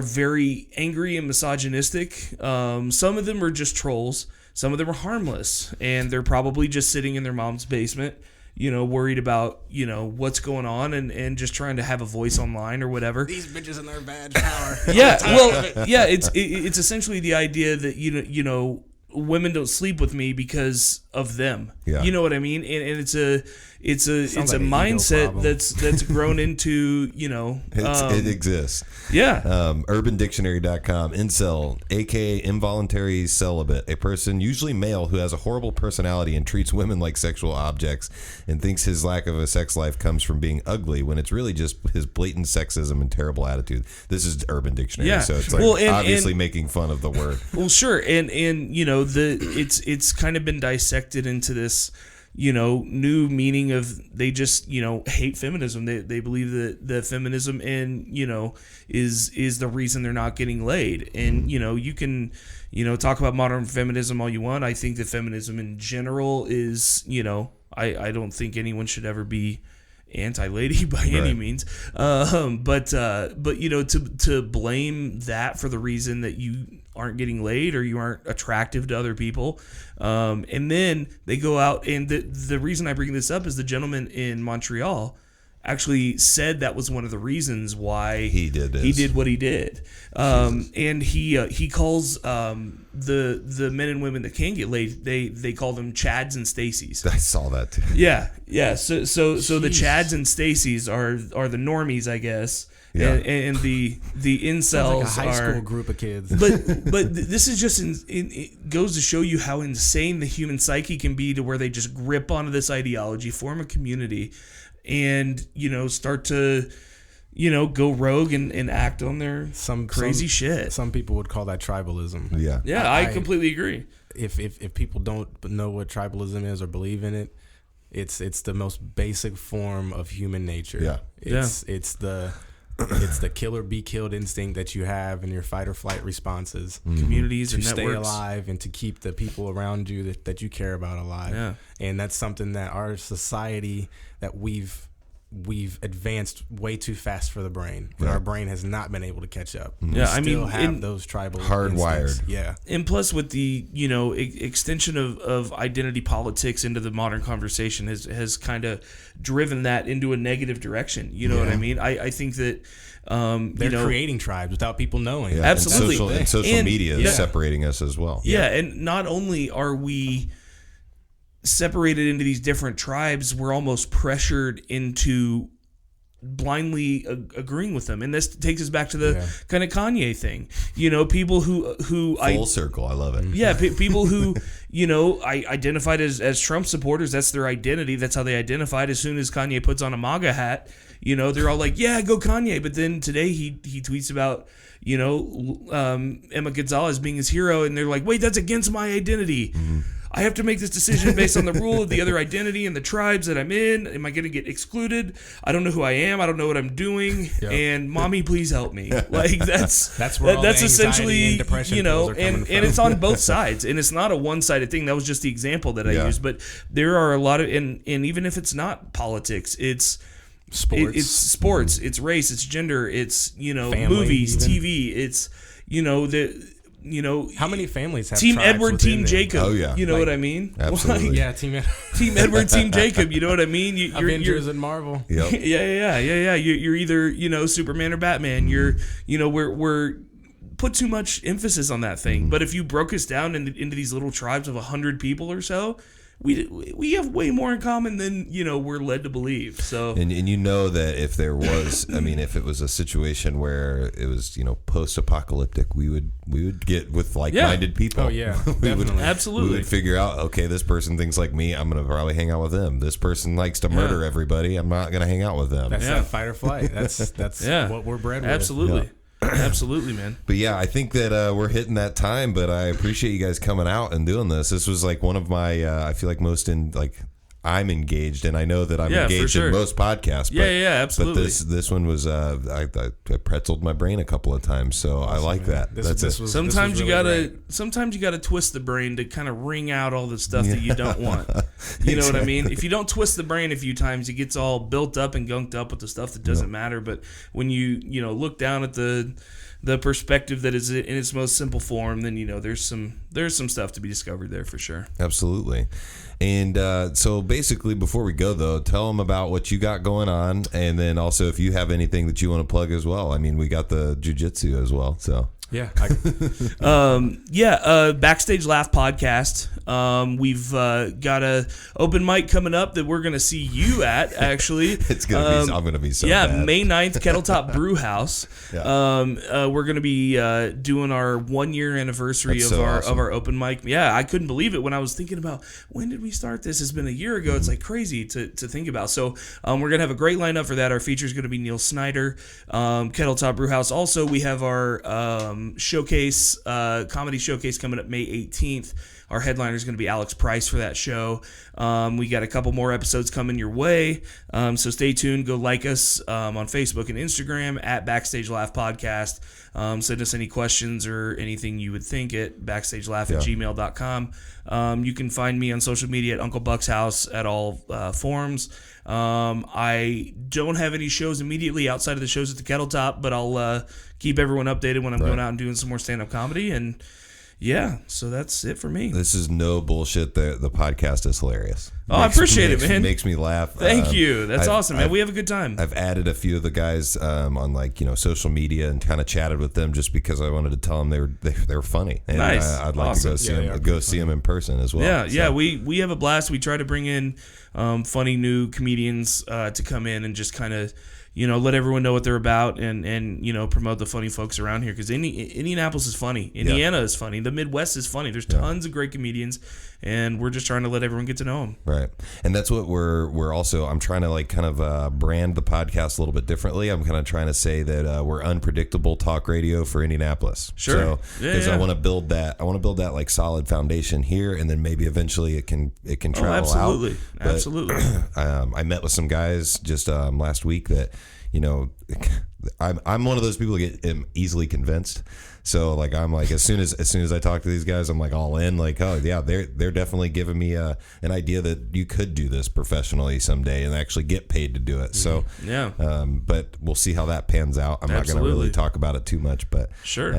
very angry and misogynistic. Some of them are just trolls. Some of them are harmless, and they're probably just sitting in their mom's basement, worried about, what's going on and just trying to have a voice online or whatever. These bitches in their badge power. It's essentially the idea that, women don't sleep with me because of them. Yeah. You know what I mean? And it's a mindset that's grown into, it exists. Yeah. UrbanDictionary.com. Incel, aka involuntary celibate, a person, usually male, who has a horrible personality and treats women like sexual objects and thinks his lack of a sex life comes from being ugly when it's really just his blatant sexism and terrible attitude. This is Urban Dictionary, so it's obviously making fun of the word. Well, sure, and it's kind of been dissected into this new meaning of they just hate feminism. They believe that the feminism is the reason they're not getting laid. And you can talk about modern feminism all you want. I think that feminism in general is I don't think anyone should ever be anti-lady by any means, but to blame that for the reason that you aren't getting laid or you aren't attractive to other people, and then they go out, and the reason I bring this up is the gentleman in Montreal actually said that was one of the reasons why he did what he did, and he calls the men and women that can get laid, they call them Chads and Stacys. I saw that too. Yeah. So the Chads and Stacys are the normies, I guess, and the incels like a high are school group of kids. But this is just it goes to show you how insane the human psyche can be, to where they just grip onto this ideology, form a community, and start to go rogue and act on their crazy shit. Some people would call that tribalism. Yeah, I completely agree. If people don't know what tribalism is or believe in it, it's the most basic form of human nature. It's the kill or be killed instinct that you have in your fight or flight responses. Communities and networks. To stay alive and to keep the people around you that you care about alive. Yeah. And that's something that our society, that we've advanced way too fast for the brain. And our brain has not been able to catch up. We still have those tribal hardwired. instincts. Yeah. And plus, with the extension of identity politics into the modern conversation has kind of driven that into a negative direction. You know what I mean? I think that they're creating tribes without people knowing. Yeah, absolutely. And social media is separating us as well. Yeah, and not only are we separated into these different tribes, we're almost pressured into blindly agreeing with them. And this takes us back to the kind of Kanye thing. People who full circle. I love it. Yeah, people who I identified as Trump supporters. That's their identity. That's how they identified. As soon as Kanye puts on a MAGA hat, they're all like, yeah, go Kanye. But then today he tweets about Emma Gonzalez being his hero, and they're like, wait, that's against my identity. I have to make this decision based on the rule of the other identity and the tribes that I'm in. Am I going to get excluded? I don't know who I am. I don't know what I'm doing. And mommy, please help me. Like that's where all that's the essentially and depression and it's on both sides, and it's not a one-sided thing. That was just the example that I used, but there are a lot of and even if it's not politics, it's sports. It's sports. It's race. It's gender. It's family, movies, even. TV. It's how many families have Team tribes Edward, Team Jacob? Oh yeah, you know what I mean? Absolutely. Yeah, Team Edward, Team Jacob. You know what I mean? Avengers and Marvel. Yep. Yeah. You're either Superman or Batman. We're put too much emphasis on that thing. But if you broke us down into these little tribes of 100 people or so, we have way more in common than we're led to believe. So and that if there was, if it was a situation where it was post-apocalyptic, we would get with like-minded people. Oh yeah, we would absolutely. We would figure out, okay, this person thinks like me. I'm gonna probably hang out with them. This person likes to murder everybody. I'm not gonna hang out with them. That's that fight or flight. That's what we're bred with. Absolutely. Yeah. Absolutely, man. But yeah, I think that we're hitting that time, but I appreciate you guys coming out and doing this. This was like one of my I feel like I'm engaged, and I know that I'm engaged in most podcasts. But, absolutely. But this one was I pretzeled my brain a couple of times, so awesome, I like that. Sometimes you gotta twist the brain to kind of wring out all the stuff that you don't want. You know what I mean? If you don't twist the brain a few times, it gets all built up and gunked up with the stuff that doesn't matter. But when you look down at the perspective that is in its most simple form, then there's some stuff to be discovered there for sure. Absolutely. And so basically, before we go though, tell them about what you got going on, and then also if you have anything that you want to plug as well. We got the jiu-jitsu as well, so. Yeah. Backstage Laugh podcast. We've got a open mic coming up that we're gonna see you at. Actually, it's gonna be. I'm gonna be so. Yeah, bad. May 9th, Kettletop Brew House. We're gonna be doing our 1 year anniversary That's of awesome. our open mic. Yeah, I couldn't believe it when I was thinking about when did we start this. It's been a year ago. It's like crazy to think about. So we're gonna have a great lineup for that. Our feature is gonna be Neil Snyder, Kettletop Brew House. Also, we have our showcase, comedy showcase coming up May 18th. Our headliner is going to be Alex Price for that show. We got a couple more episodes coming your way, so stay tuned. Go like us on Facebook and Instagram at Backstage Laugh Podcast. Send us any questions or anything you would think at backstagelaugh@gmail.com. You can find me on social media at Uncle Buck's House at all forums. I don't have any shows immediately outside of the shows at the Kettletop, but I'll keep everyone updated when I'm going out and doing some more stand-up comedy. And yeah, so that's it for me. This is no bullshit. The podcast is hilarious. I appreciate it, man. Makes me laugh. Thank you. That's awesome, man. We have a good time. I've added a few of the guys on social media and kind of chatted with them just because I wanted to tell them they were funny. And nice. I'd like to go see them in person as well. Yeah. We have a blast. We try to bring in funny new comedians to come in and just kind of let everyone know what they're about and promote the funny folks around here, because Indianapolis is funny. Indiana is funny. The Midwest is funny. There's tons of great comedians, and we're just trying to let everyone get to know them. Right. And that's what we're also, I'm trying to like kind of brand the podcast a little bit differently. I'm kind of trying to say that we're unpredictable talk radio for Indianapolis. Sure. Because I want to build that like solid foundation here, and then maybe eventually it can travel out. Absolutely. I met with some guys just last week that, I'm one of those people who get easily convinced. So like I'm like as soon as I talk to these guys, I'm like all in. Like, oh yeah, they're definitely giving me an idea that you could do this professionally someday and actually get paid to do it. So but we'll see how that pans out. I'm not going to really talk about it too much, but sure.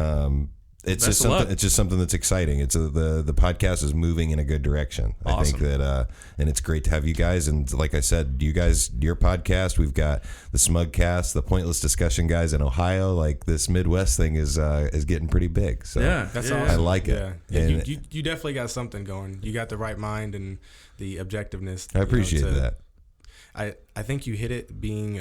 It's just something. It's just something that's exciting. It's the podcast is moving in a good direction. Awesome. I think that, and it's great to have you guys. And like I said, your podcast. We've got the Smugcast, the Pointless Discussion guys in Ohio. Like this Midwest thing is getting pretty big. So that's awesome. I like it. Yeah, and you definitely got something going. You got the right mind and the objectiveness. I appreciate that. I think you hit it being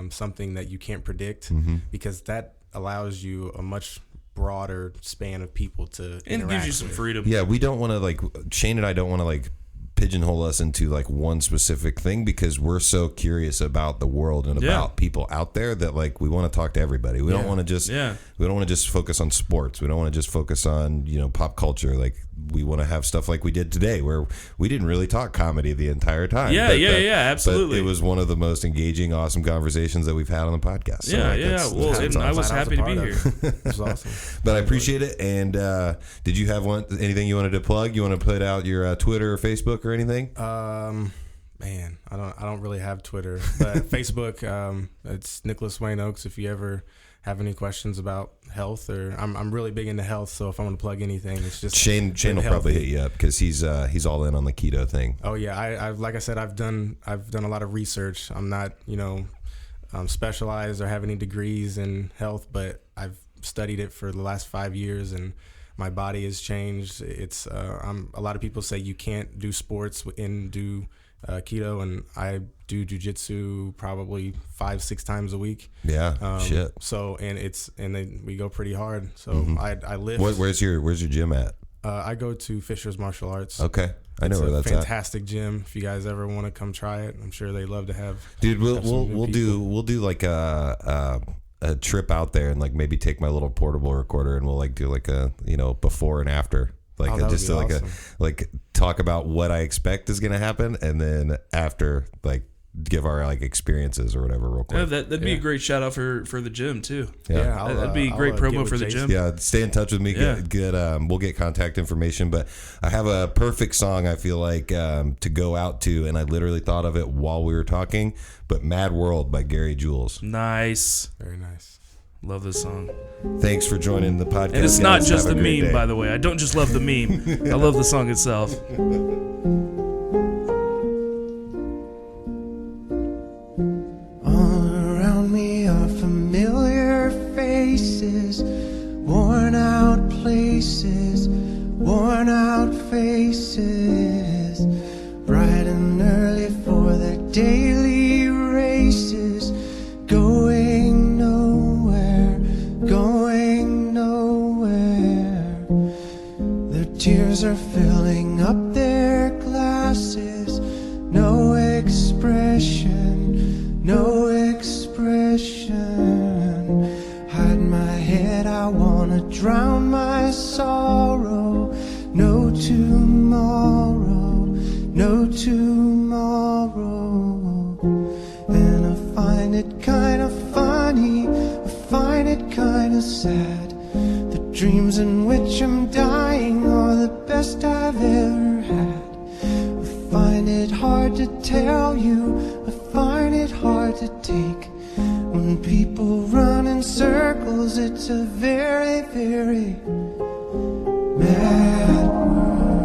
something that you can't predict, because that allows you a much broader span of people to and interact gives you some with. freedom. Yeah, we don't want to Shane and I don't want to pigeonhole us into one specific thing, because we're so curious about the world and about people out there that we want to talk to everybody. We don't want to just we don't want to just focus on sports. We don't want to just focus on pop culture. We want to have stuff like we did today, where we didn't really talk comedy the entire time. Absolutely. But it was one of the most engaging, awesome conversations that we've had on the podcast. So Well, and I was happy to be here. It was awesome. But I appreciate it. And did you have anything you wanted to plug? You want to put out your Twitter or Facebook or anything? Man, I don't really have Twitter, but Facebook, it's Nicholas Wayne Oaks. If you ever have any questions about health, or I'm really big into health, so if I want to plug anything, it's just Shane will probably hit you up, because he's all in on the keto thing. Oh yeah, I've like I said, I've done a lot of research. I'm not specialized or have any degrees in health, but I've studied it for the last 5 years, and my body has changed. It's a lot of people say you can't do sports and do keto, and I do jujitsu probably 5-6 times a week. Yeah, shit. So we go pretty hard. So I lift. Where's your gym at? I go to Fisher's Martial Arts. Okay, I know where that's at. Fantastic gym. If you guys ever want to come try it, I'm sure they'd love to have. Dude, we'll do like a trip out there, and maybe take my little portable recorder, and we'll do a before and after. Just to awesome. Talk about what I expect is going to happen, and then after give our experiences or whatever real quick. Yeah, that'd be a great shout out for the gym too. Yeah, that'd be a great promo for the gym. Yeah, stay in touch with me. We'll get contact information. But I have a perfect song I feel like to go out to, and I literally thought of it while we were talking. But "Mad World" by Gary Jules. Nice, very nice. Love this song. Thanks for joining the podcast. And it's not just the meme, by the way. I don't just love the meme. I love the song itself. All around me are familiar faces, worn out places, worn out faces, bright and early for their daily races, going nowhere, going nowhere. Their tears are filling up their glasses, no expression, no expression. Hide my head, I wanna drown my sorrow. No tomorrow, no tomorrow. And I find it kinda funny, I find it kinda sad. The dreams in which I'm dying are the best I've ever had. I find it hard to tell you, I find it hard to take. When people run in circles, it's a very, very mad world.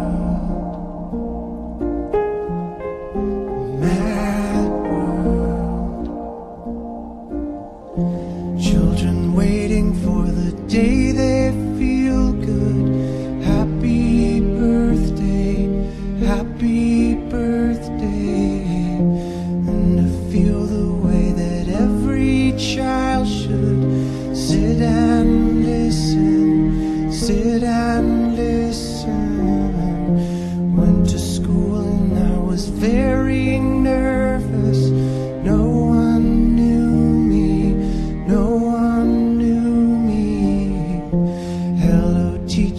Mad world. Children waiting for the day they feel good. Happy birthday, happy birthday. And to feel the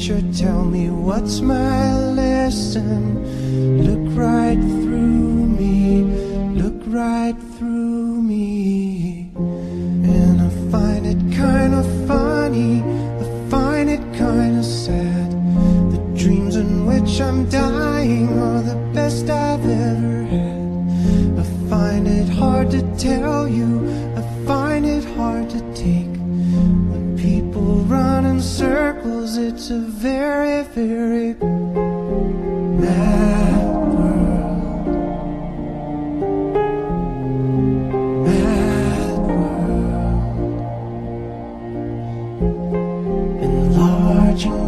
teacher, tell me what's my lesson. Look right through me, look right through me. And I find it kind of funny, I find it kind of sad. The dreams in which I'm dying are the best I've ever had. I find it hard to tell you, I find it hard to take. When people run in circles, it's a very, very mad world. Mad world. Enlarging